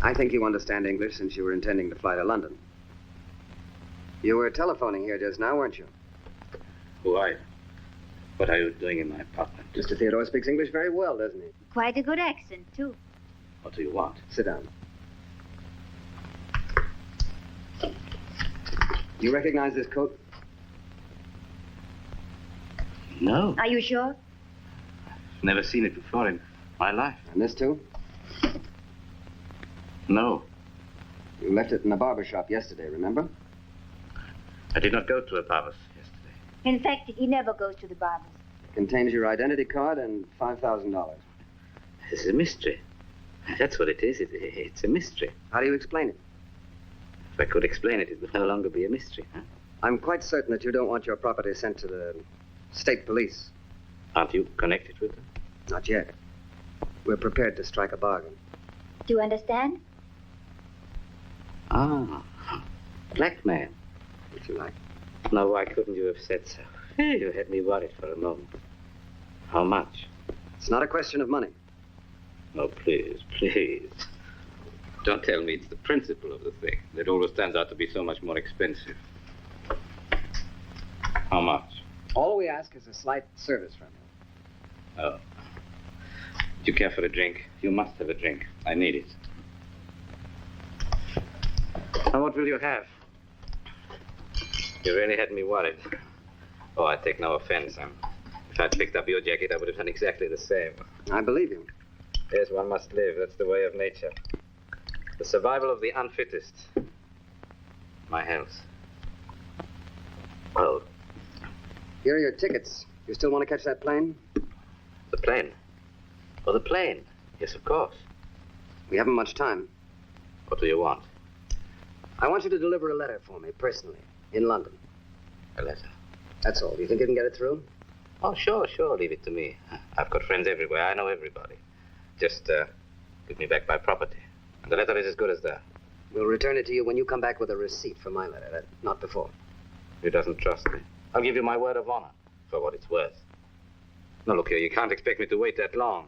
I think you understand English since you were intending to fly to London. You were telephoning here just now, weren't you?
Who are you? What are you doing in my apartment?
Mr. Theodor speaks English very well, doesn't he?
Quite a good accent, too.
What do you want?
Sit down. You recognize this coat?
No.
Are you sure?
Never seen it before in my life.
And this, too?
No.
You left it in the barber shop yesterday, remember?
I did not go to a barber's yesterday.
In fact, he never goes to the barber's.
It contains your identity card and $5,000.
This is a mystery. That's what it is. It's a mystery.
How do you explain it?
If I could explain it, it would no longer be a mystery, huh?
I'm quite certain that you don't want your property sent to the state police.
Aren't you connected with them?
Not yet. We're prepared to strike a bargain.
Do you understand?
Ah, blackmail.
If you like.
Now, why couldn't you have said so? You had me worried for a moment. How much?
It's not a question of money.
Oh, please, please. Don't tell me it's the principle of the thing that always turns out to be so much more expensive. How much?
All we ask is a slight service from you.
Oh. Do you care for a drink? You must have a drink. I need it. Now, what will you have? You really had me worried. Oh, I take no offense. If I'd picked up your jacket, I would have done exactly the same.
I believe you.
Yes, one must live. That's the way of nature. The survival of the unfittest. My health. Oh.
Here are your tickets. You still want to catch that plane?
The plane? Oh, the plane. Yes, of course.
We haven't much time.
What do you want?
I want you to deliver a letter for me, personally, in London.
A letter?
That's all. Do you think you can get it through?
Oh, sure. Leave it to me. I've got friends everywhere. I know everybody. Just give me back my property. And the letter is as good as that.
We'll return it to you when you come back with a receipt for my letter. Not before.
You doesn't trust me. I'll give you my word of honor for what it's worth. Now, look here. You can't expect me to wait that long.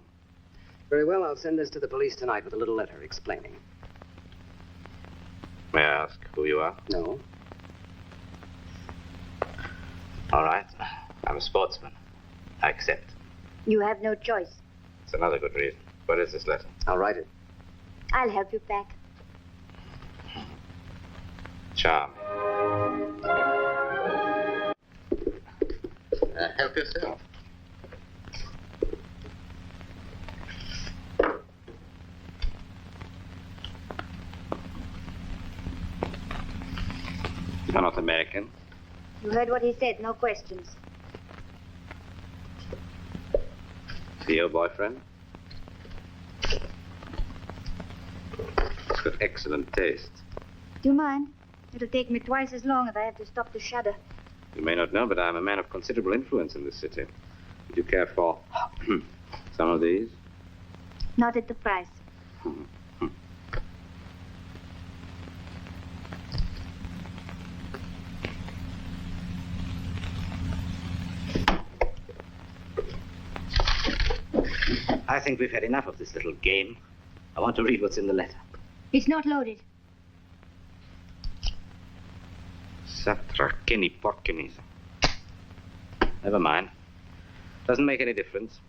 Very well. I'll send this to the police tonight with a little letter explaining.
May I ask who you are?
No.
All right. I'm a sportsman. I accept.
You have no choice.
It's another good reason. Where is this letter?
I'll write it.
I'll help you pack.
Charming.
Help yourself.
You're not American.
You heard what he said, no questions.
Is he your boyfriend? He's got excellent taste.
Do you mind? It'll take me twice as long if I have to stop to shudder.
You may not know, but I'm a man of considerable influence in this city. Would you care for some of these?
Not at the price.
I think we've had enough of this little game. I want to read what's in the letter.
It's not loaded.
Satrakini porkinis. Never mind. Doesn't make any difference.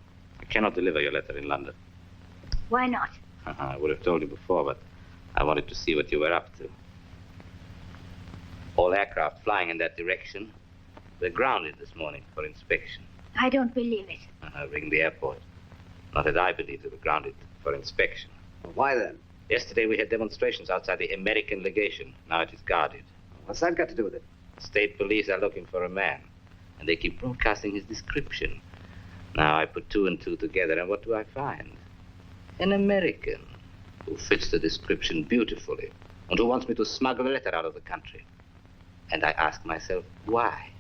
I cannot deliver your letter in London.
Why not?
I would have told you before, but I wanted to see what you were up to. All aircraft flying in that direction were grounded this morning for inspection.
I don't believe it.
Ring the airport. Not that I believe they were grounded for inspection.
Well, why then?
Yesterday we had demonstrations outside the American legation. Now it is guarded.
What's that got to do with it?
State police are looking for a man, and they keep broadcasting his description. Now I put two and two together, and what do I find? An American who fits the description beautifully, and who wants me to smuggle a letter out of the country. And I ask myself, why?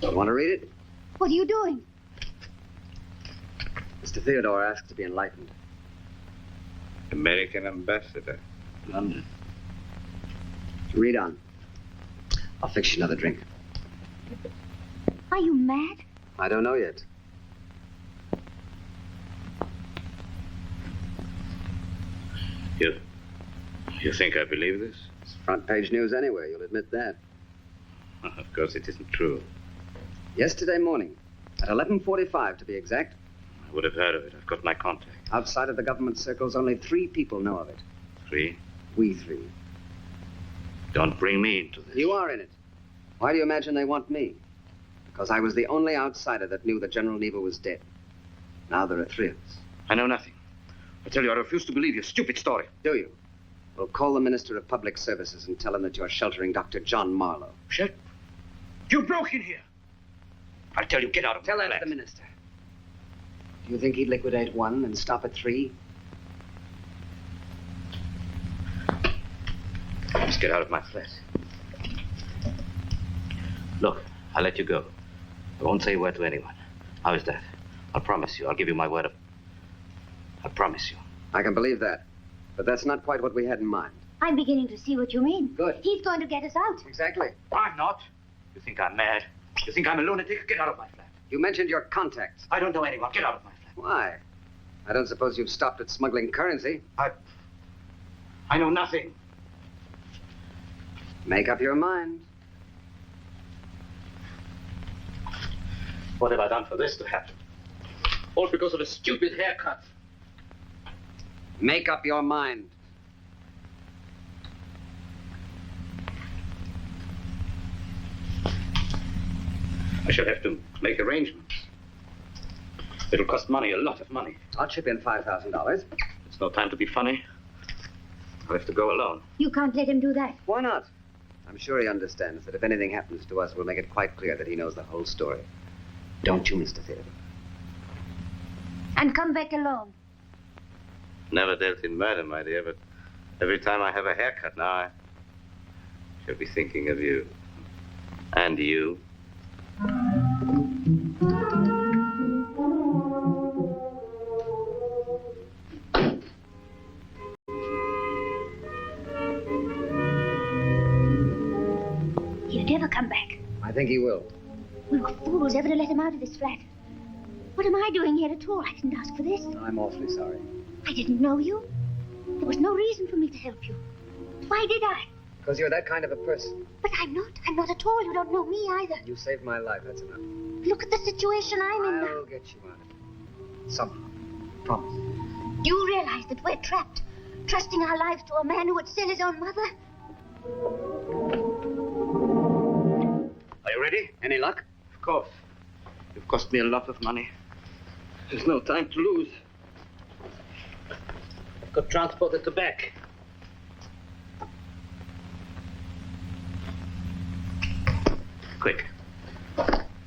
Don't want to read it?
What are you doing?
Mr. Theodor asks to be enlightened.
American ambassador, London.
Read on. I'll fix you another drink.
Are you mad?
I don't know yet.
You think I believe this?
It's front page news anyway, you'll admit that.
Of course it isn't true.
Yesterday morning, at 11:45 to be exact.
I would have heard of it. I've got my contact.
Outside of the government circles, only 3 people know of it.
3?
We 3.
Don't bring me into this.
You are in it. Why do you imagine they want me? Because I was the only outsider that knew that General Niva was dead. Now there are 3 of us.
I know nothing. I tell you, I refuse to believe your stupid story.
Do you? Well, call the Minister of Public Services and tell him that you're sheltering Dr. John Marlowe.
You broke in here.
I tell you, get out of
Tell
my
that
flat.
to the Minister. Do you think he'd liquidate 1 and stop at 3?
Just get out of my flat. Look, I'll let you go. I won't say a word to anyone. How is that? I'll promise you. I'll give you my word of... I promise you.
I can believe that. But that's not quite what we had in mind.
I'm beginning to see what you mean.
Good.
He's going to get us out.
Exactly.
I'm not. You think I'm mad? You think I'm a lunatic? Get out of my flat.
You mentioned your contacts.
I don't know anyone. Get out of my flat.
Why? I don't suppose you've stopped at smuggling currency.
I know nothing.
Make up your mind.
What have I done for this to happen? All because of a stupid haircut.
Make up your mind.
I shall have to make arrangements. It'll cost money, a lot of money.
I'll chip in $5,000.
It's no time to be funny. I'll have to go alone.
You can't let him do that.
Why not? I'm sure he understands that if anything happens to us, we'll make it quite clear that he knows the whole story. Don't you, Mr. Theodor?
And come back alone.
Never dealt in murder, my dear, but every time I have a haircut now, I shall be thinking of you. And you.
He'll never come back.
I think he will.
We were fools ever to let him out of this flat. What am I doing here at all? I didn't ask for this.
I'm awfully sorry.
I didn't know you. There was no reason for me to help you. Why did I?
Because you're that kind of a person.
But I'm not. I'm not at all. You don't know me either.
You saved my life, that's enough.
Look at the situation I'm in now.
I'll get you out of it. Somehow. Promise.
Do you realize that we're trapped? Trusting our lives to a man who would sell his own mother?
Are you ready?
Any luck?
Of course. You've cost me a lot of money. There's no time to lose. I could transport it to back. Quick.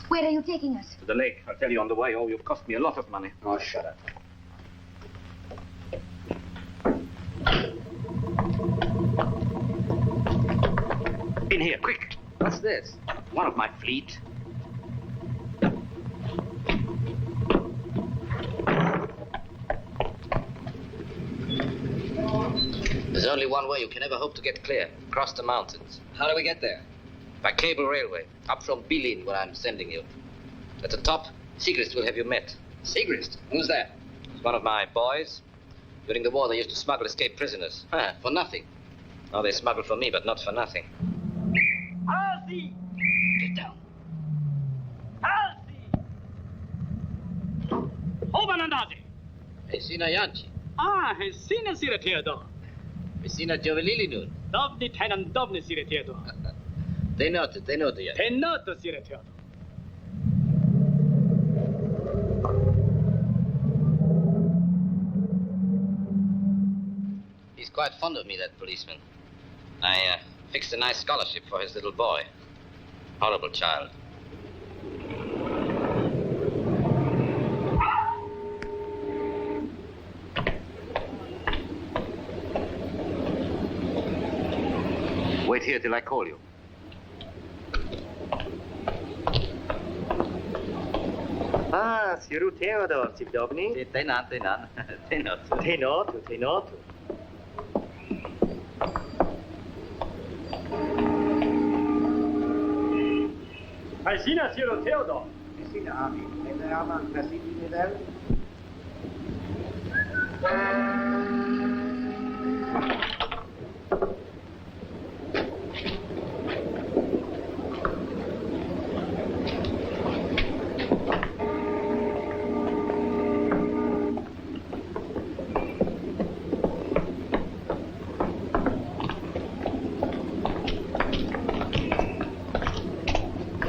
Where are you taking us?
To the lake. I'll tell you on the way. Oh, you've cost me a lot of money.
Oh, shut up.
In here, quick.
What's this?
One of my fleet.
There's only one way you can ever hope to get clear. Cross the mountains.
How do we get there?
By cable railway. Up from Bilin, where I'm sending you. At the top, Sigrist will have you met.
Sigrist? Who's that?
He's one of my boys. During the war, they used to smuggle escaped prisoners. For nothing. Now they smuggle for me, but not for nothing.
Halsey!
Get down.
Halsey! Ovan andate!
Hesina Yanchi.
Hesina sire Theodor.
Hesina Jovelili
Dovni tenan dovni sire Theodor.
Tenoto ya.
Tenoto sire Theodor.
He's quite fond of me, that policeman. I fixed a nice scholarship for his little boy. Horrible child.
Wait here till I call you.
Siru Theodor, Sibdobni.
Tenan.
Tenoto.
Hesina sire Theodor.
Hesina Army. Nebe Arma, Cassini Nivel.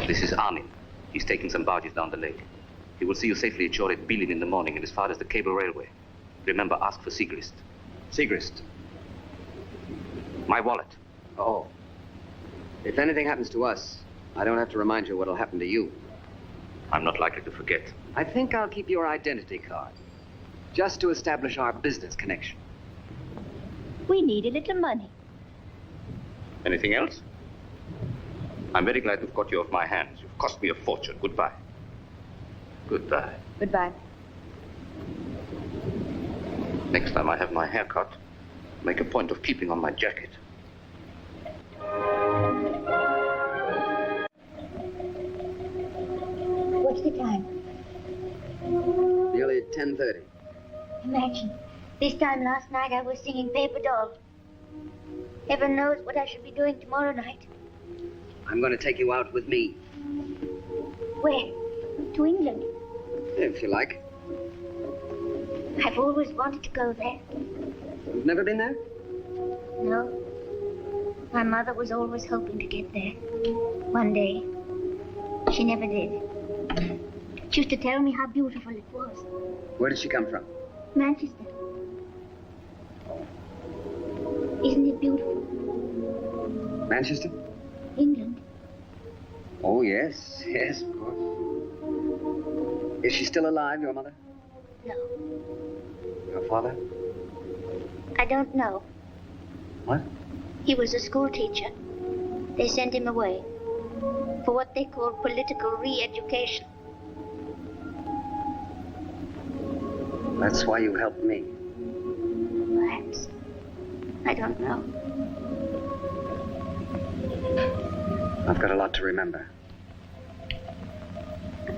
This is Armin. He's taking some barges down the lake. He will see you safely ashore at Bilin in the morning and as far as the cable railway. Remember, ask for Sigrist.
Sigrist.
My wallet.
Oh. If anything happens to us, I don't have to remind you what'll happen to you.
I'm not likely to forget.
I think I'll keep your identity card. Just to establish our business connection.
We need a little money.
Anything else? I'm very glad to have got you off my hands. You've cost me a fortune. Goodbye. Goodbye.
Goodbye.
Next time I have my hair cut, make a point of keeping on my jacket.
What's the time?
Nearly 10:30.
Imagine, this time last night I was singing Paper Doll. Heaven knows what I should be doing tomorrow night.
I'm going to take you out with me.
Where? To England.
If you like.
I've always wanted to go there.
You've never been there?
No. My mother was always hoping to get there. One day. She never did. She used to tell me how beautiful it was.
Where did she come from?
Manchester. Isn't it beautiful?
Manchester?
England.
Oh, yes, of course. Is she still alive, your mother?
No.
Your father?
I don't know.
What?
He was a school teacher. They sent him away for what they call political re-education.
That's why you helped me.
Perhaps. I don't know.
I've got a lot to remember.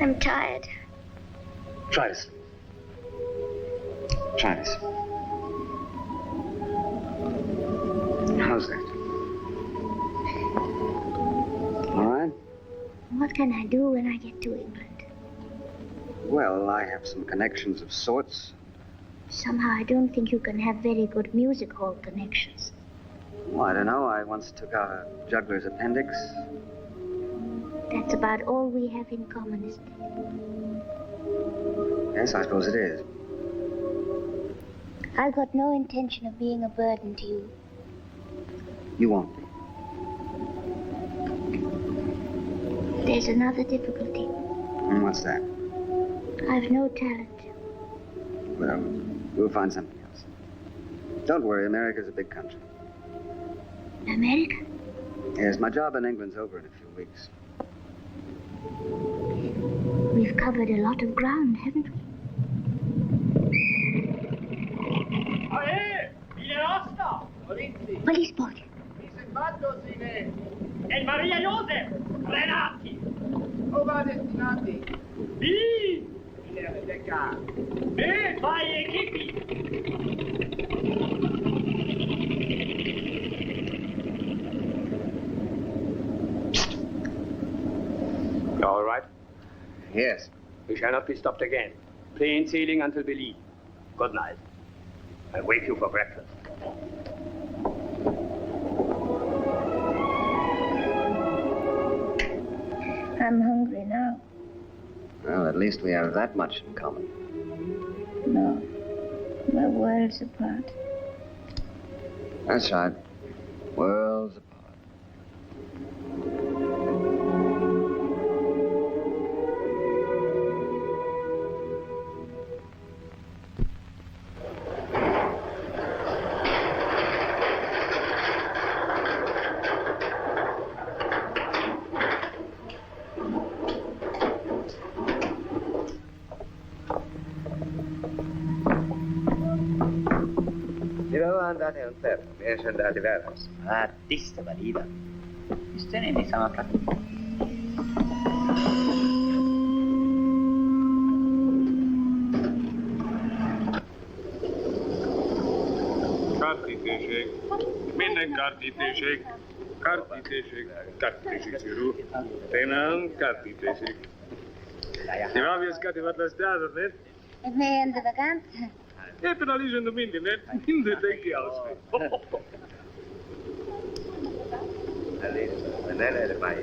I'm tired.
Try to sleep. Try to sleep. How's that? All right?
What can I do when I get to England?
Well, I have some connections of sorts.
Somehow I don't think you can have very good music hall connections.
Well, I don't know. I once took out a juggler's appendix.
That's about all we have in common, isn't it?
Yes, I suppose it is.
I've got no intention of being a burden to you.
You won't be.
There's another difficulty.
And what's that?
I've no talent.
Well, we'll find something else. Don't worry, America's a big country.
America?
Yes, my job in England's over in a few weeks.
We've covered a lot of ground, haven't we? Police boat.
E Maria Josef, Renati.
Ova destinati.
Sì. E vai equipi.
You all right?
Yes.
We shall not be stopped again. Plain sailing until we leave. Good night. I'll wake you for breakfast.
I'm hungry now.
Well, at least we have that much in common.
No. We're worlds apart.
That's right. Worlds apart.
Andate al ferro, mi sono andati veras.
Artista valida. Istene mi sono capito.
Kártítéség. Minden kártítéség. Kártítéség. Kártítéség, Siru. Tényleg kártítéség. Ti vám jössz wat lesz tázat, net?
Het mee in de vakantie.
Éppen al is in de minden, net? Minden denk je als.
Non è mai.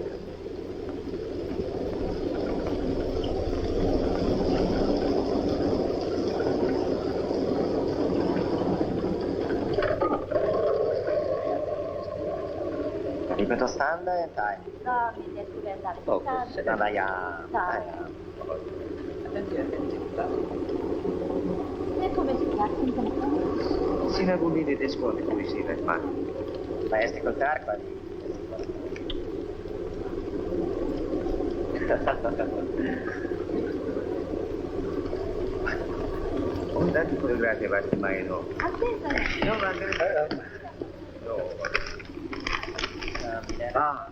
Ripeto standa e dai.
No, mi devo diventare
Poco, se non vai a...
E come si chiama?
Si ne vuole di scuole come si fa, ma... Vai a ascoltare qua. Un dato più grande va di mai no.
Aspetta.
No, va bene. No. Ah.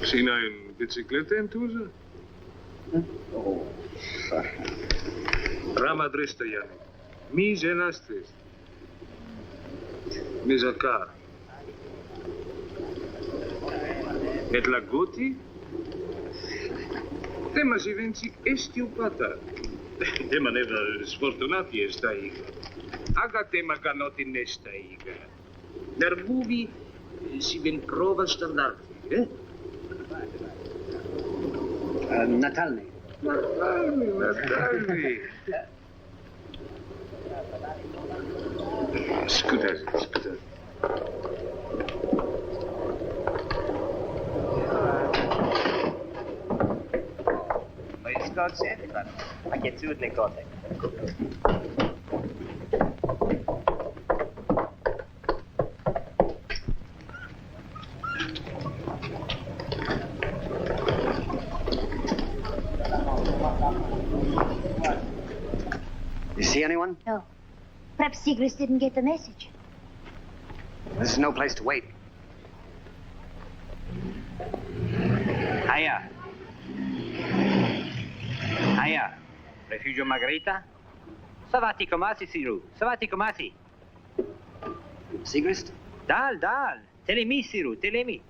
Sinä in bicicleteen tuossa?
Oh.
Ramadrista Jani. Mi senastes? Mi zakar. Et la goti? Tema si venci estiupata. Tema neva sfortunati esta iga. Aga tema kanoti nesta iga. Nervuvi si ven prova standardi, eh?
Natalny.
Natalny. Scusate.
Ma il scorse? Ma che su le cose?
You see anyone?
No. Perhaps Sigrist didn't get the message.
This is no place to wait.
Hiya. Refugio Margherita? Savati komasi, Siru. Savati komasi.
Sigrist?
Dal. Telemi, Siru, telemi.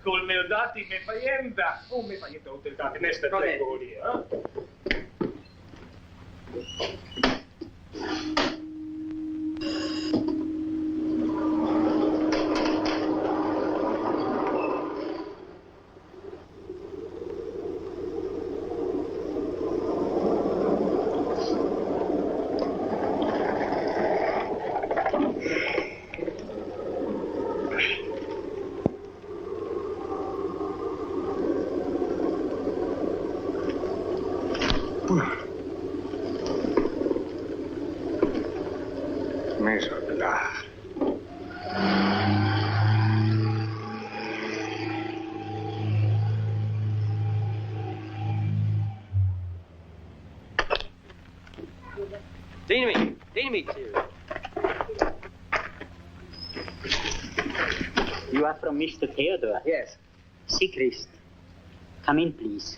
Col me dati me faienda. Oh, me faienda tutte date, nesta categoria.
You are from Mr. Theodor?
Yes.
Sigrist. Come in, please.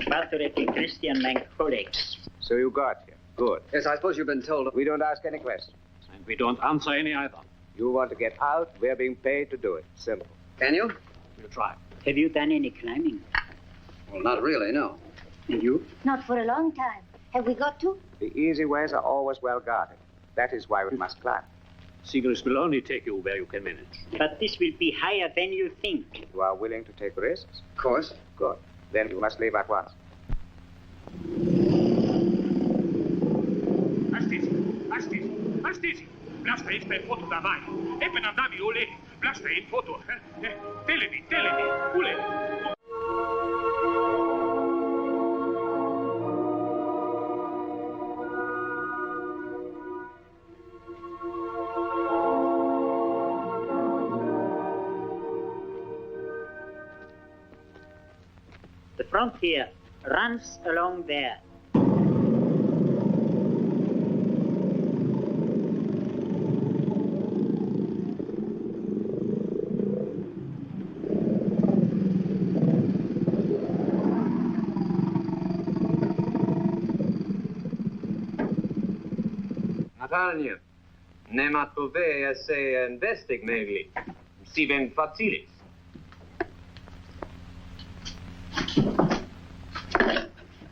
Walter Christian Mank colleagues.
So you got here. Good.
Yes, I suppose you've been told.
We don't ask any questions.
And we don't answer any either.
You want to get out, we're being paid to do it. Simple.
Can you?
We'll try.
Have you done any climbing?
Well, not really, no.
And you?
Not for a long time. Have we got to?
The easy ways are always well guarded. That is why we must climb.
Sigrist will only take you where you can manage.
But this will be higher than you think.
You are willing to take risks?
Of course.
Good. Then you must leave at once.
Astezi. Blasta este în fotul da mai. Epen andami ule. Blasta în fotul. Telemi, ule.
The frontier runs along there.
Natalnia, nemat povea se investig megli. Si ven facilis.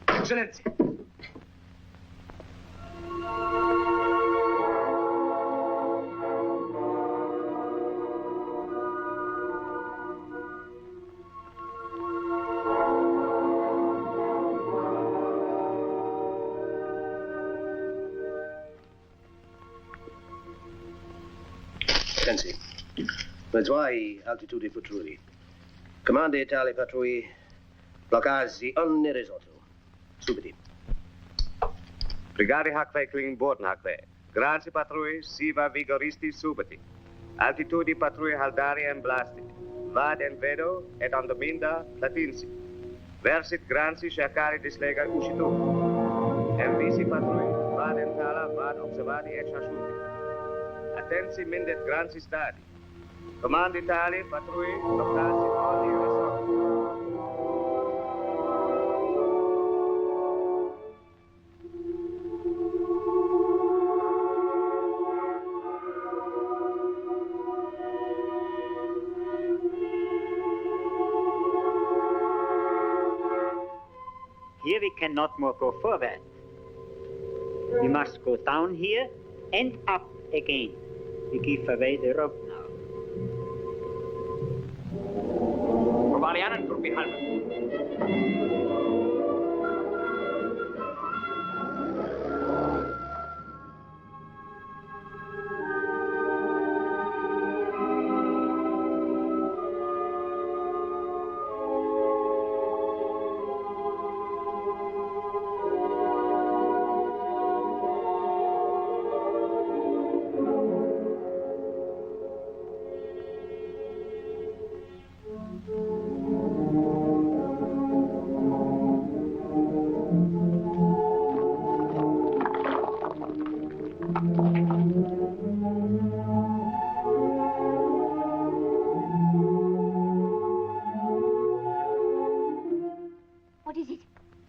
Excellency.
Excellency. Mezz'uai altitudine patrulli. Comande tale patrulli. Bloccaggi ogni risotto. Subito.
Brigade Hakwe Kling Borden Hakwe. Grazie patrui, siva vigoristi subiti. Altitudi patrui haldari en blasti. Vad en vedo et andominda latinsi. Versit gransi cercari dislega uscito. En visi patrui, vad en tala, vad observati ex asciuti. Attensi mindet gransi stadi. Comandi tali patrui, bloccaggi ogni risotto.
Here we cannot more go forward. We must go down here and up again. We give away the rope now.
Provalianen truppi halmen.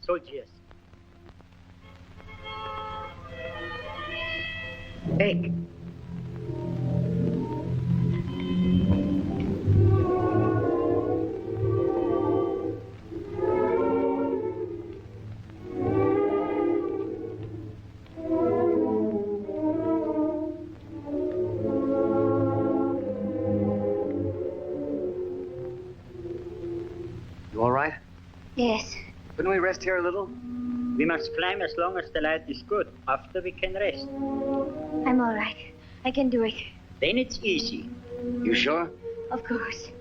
Soldiers.
Egg.
Yes.
Couldn't we rest here a little?
We must climb as long as the light is good. After we can rest.
I'm all right. I can do it.
Then it's easy.
You sure?
Of course.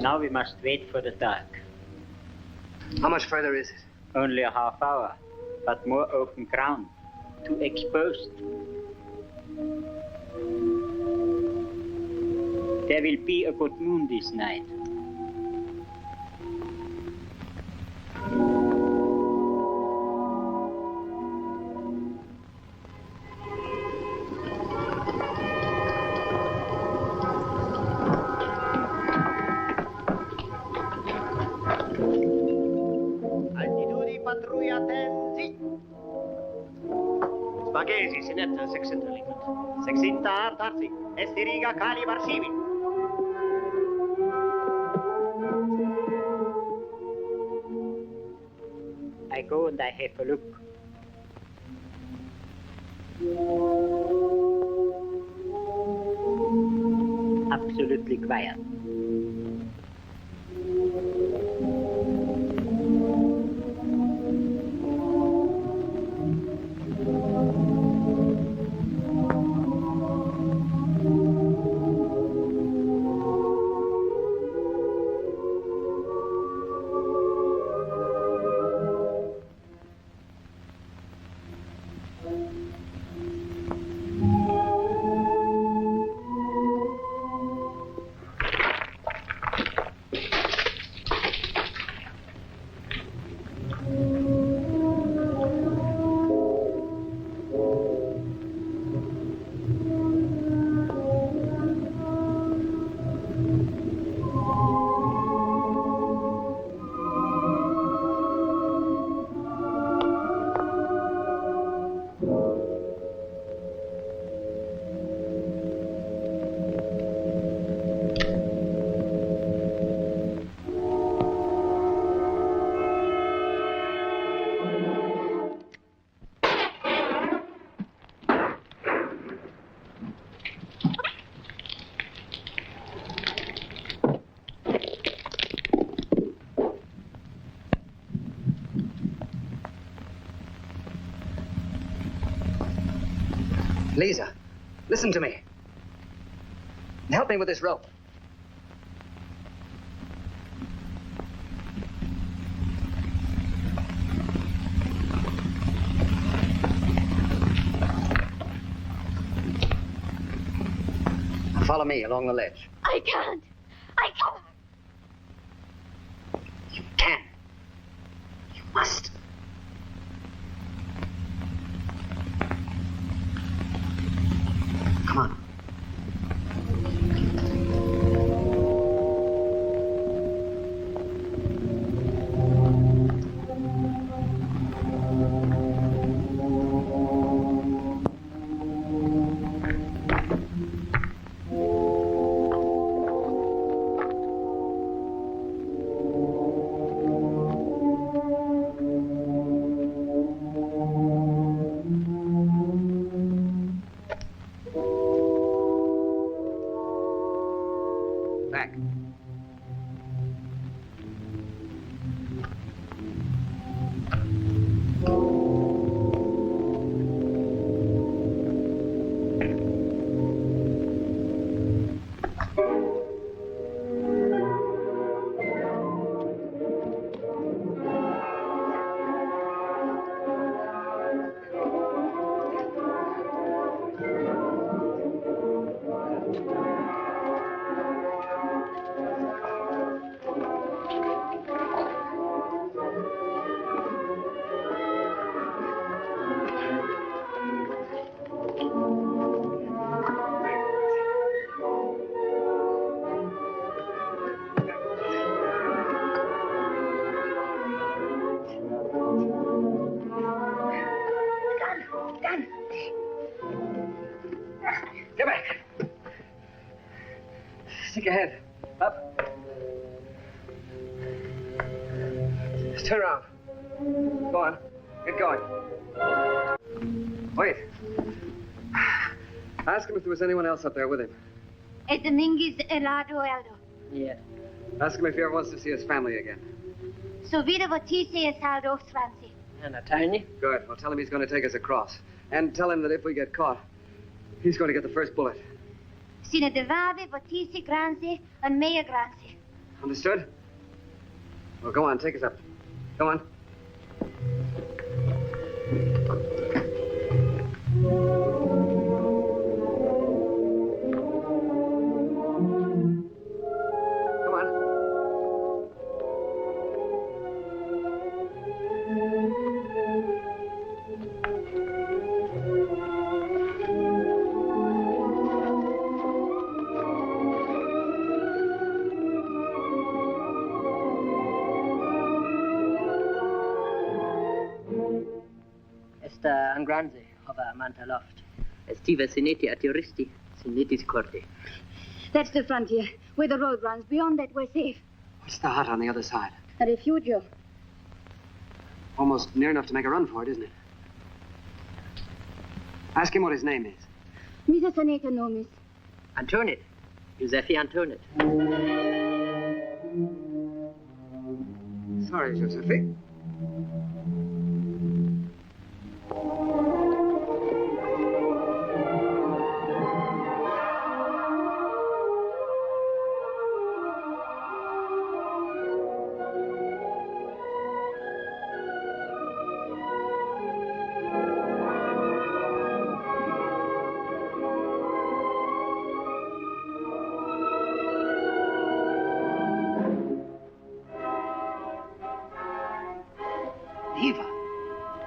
Now we must wait for the dark.
How much further is it?
Only a half hour, but more open ground. Too exposed. There will be a good moon this night.
Bagesi, Sinetta, Sexcentralicut. Sexinta Artarsi, Estiriga Cali Barsivi.
I go and I have a look. Absolutely quiet.
Lisa, listen to me. Help me with this rope. Follow me along the ledge.
I can't. I can't.
You can. You must. Come on. Stick your head. Up. Just turn around. Go on. Get going. Wait. Ask him if there was anyone else up there with him.
Et Dominguez Elado Eldo.
Yeah. Ask him if he ever wants to see his family again.
So vida votise es Aldo Franci.
And a tiny? Good. Well, tell him he's going to take us across. And tell him that if we get caught, he's going to get the first bullet.
Sine devave votise granzi and mea granzi.
Understood? Well, go on. Take us up. Go on.
Granze, hova manta loft. Estiva sineti atioristi, sinetis corte.
That's the frontier, where the road runs. Beyond that, we're safe.
What's the hut on the other side?
A refugio.
Almost near enough to make a run for it, isn't it? Ask him what his name is.
Misa Saneta nomis.
Antonet. Josefi Antonet.
Sorry, Josefi.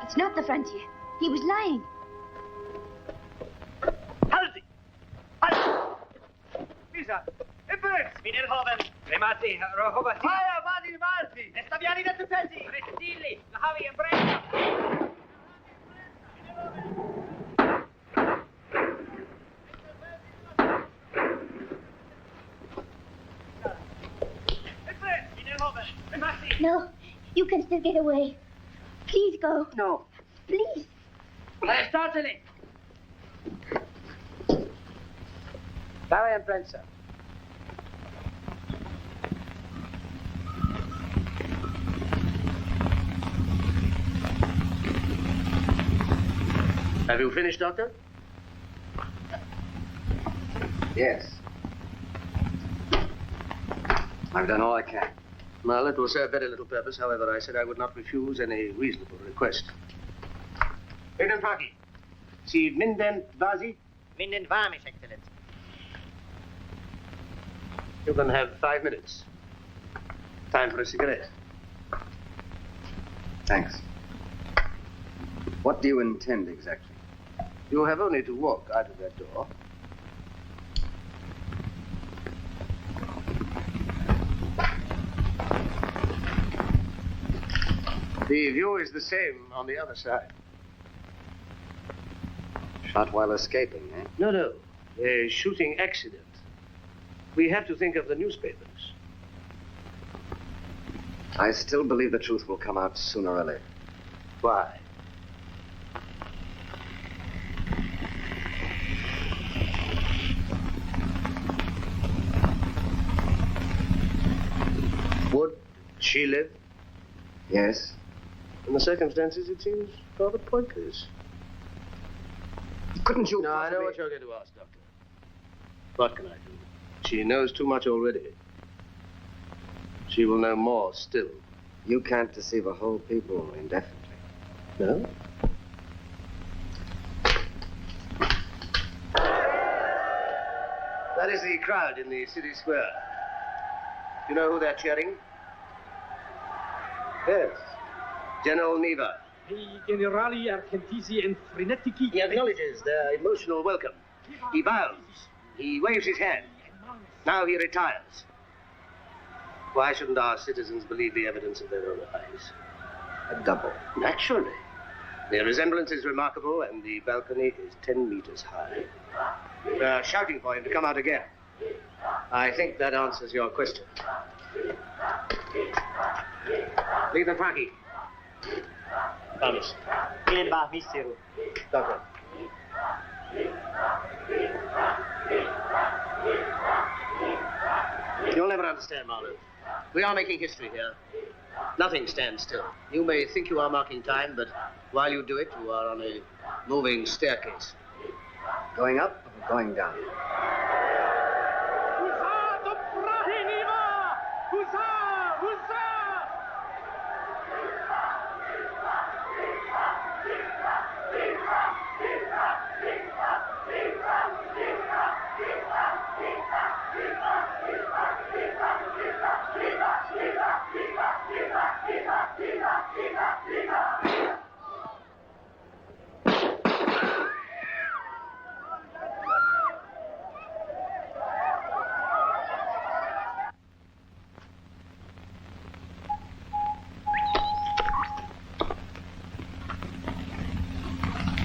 It's not the frontier. He was lying.
Halti! Halti! Misa! Herbert! Minerhoven! Remati! Rohobati! Fire! Madi! Marti! Estaviani da Tupesi! Restilli! Lahavi and Brenda!
No, you can still get away. Please go.
No.
Please.
Startling!
Barry and Brent, sir.
Have you finished, Doctor?
Yes. I've done all I can.
Well, it will serve very little purpose. However, I said I would not refuse any reasonable request. Lieutenant Parky, see Minden Vazi?
Minden Vamish, Excellency.
You can have 5 minutes. Time for a cigarette.
Thanks. What do you intend exactly?
You have only to walk out of that door. The view is the same on the other side.
Shot while escaping, eh?
No. A shooting accident. We have to think of the newspapers.
I still believe the truth will come out sooner or later.
Why? Would she live?
Yes.
In the circumstances, it seems rather pointless.
Couldn't you
No, I know what you're going to ask, Doctor. What can I do? She knows too much already. She will know more still.
You can't deceive a whole people indefinitely.
No? That is the crowd in the city square. You know who they're cheering? Yes. General Niva.
Generali argentisi and frenetici.
He acknowledges their emotional welcome. He bows. He waves his hand. Now he retires. Why shouldn't our citizens believe the evidence of their own eyes?
A double.
Naturally. Their resemblance is remarkable, and the balcony is 10 meters high. They're shouting for him to come out again. I think that answers your question. Leave the Frankie. Promise. Doctor. You'll never understand, Marlowe. We are making history here. Nothing stands still. You may think you are marking time, but while you do it, you are on a moving staircase.
Going up or going down?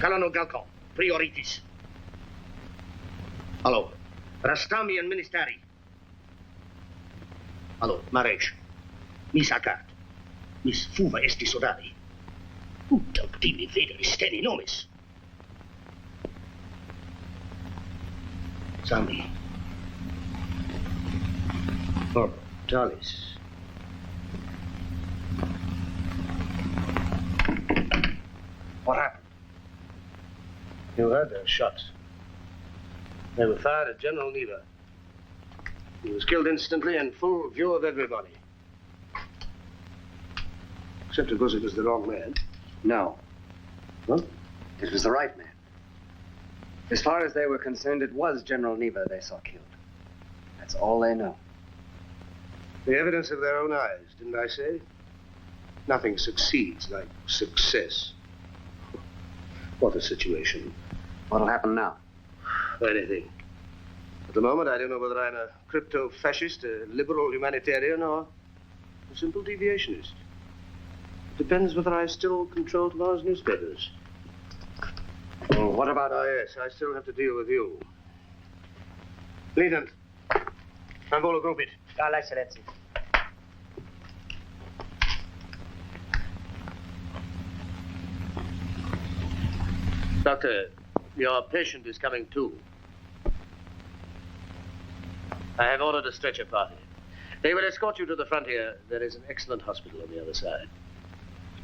Colonel Galcon, priorities. Hallo, Rastami en ministeri. Hallo, marriage. Mis akkaard. Mis fuva esti sodari. Utoptimi vederis steni nomis. Sami. Talis.
What happened?
You heard those shots. They were fired at General Niva. He was killed instantly in full view of everybody. Except, of course, it was the wrong man.
No.
What?
It was the right man. As far as they were concerned, it was General Niva they saw killed. That's all they know.
The evidence of their own eyes, didn't I say? Nothing succeeds like success. What a situation.
What'll happen now?
Anything. At the moment, I don't know whether I'm a crypto-fascist, a liberal humanitarian, or a simple deviationist. It depends whether I still control tomorrow's newspapers.
Well, what about...
Oh, yes, I still have to deal with you. Lieutenant, Ambolo Grupit.
Excellency.
Doctor, your patient is coming to. I have ordered a stretcher party. They will escort you to the frontier. There is an excellent hospital on the other side.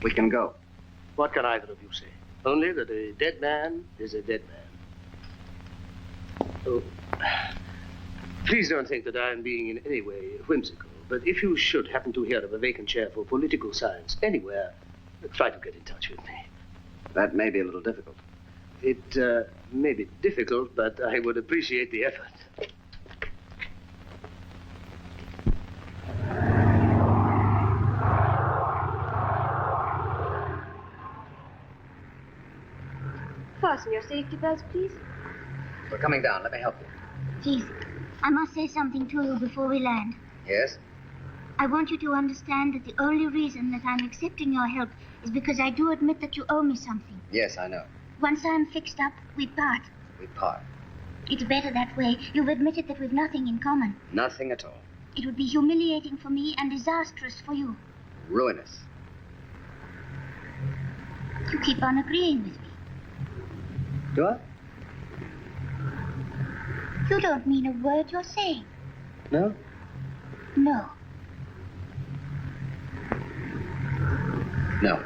We can go.
What can either of you say? Only that a dead man is a dead man. Oh, please don't think that I am being in any way whimsical, but if you should happen to hear of a vacant chair for political science anywhere, try to get in touch with me.
That may be a little difficult.
It may be difficult, but I would appreciate the effort.
fasten your safety belts, please?
We're coming down. Let me help you.
Please, I must say something to you before we land.
Yes?
I want you to understand that the only reason that I'm accepting your help is because I do admit that you owe me something.
Yes, I know.
Once I'm fixed up, we part.
We part.
It's better that way. You've admitted that we've nothing in common.
Nothing at all.
It would be humiliating for me and disastrous for you.
Ruinous.
You keep on agreeing with me.
Do I?
You don't mean a word you're saying.
No?
No.
No.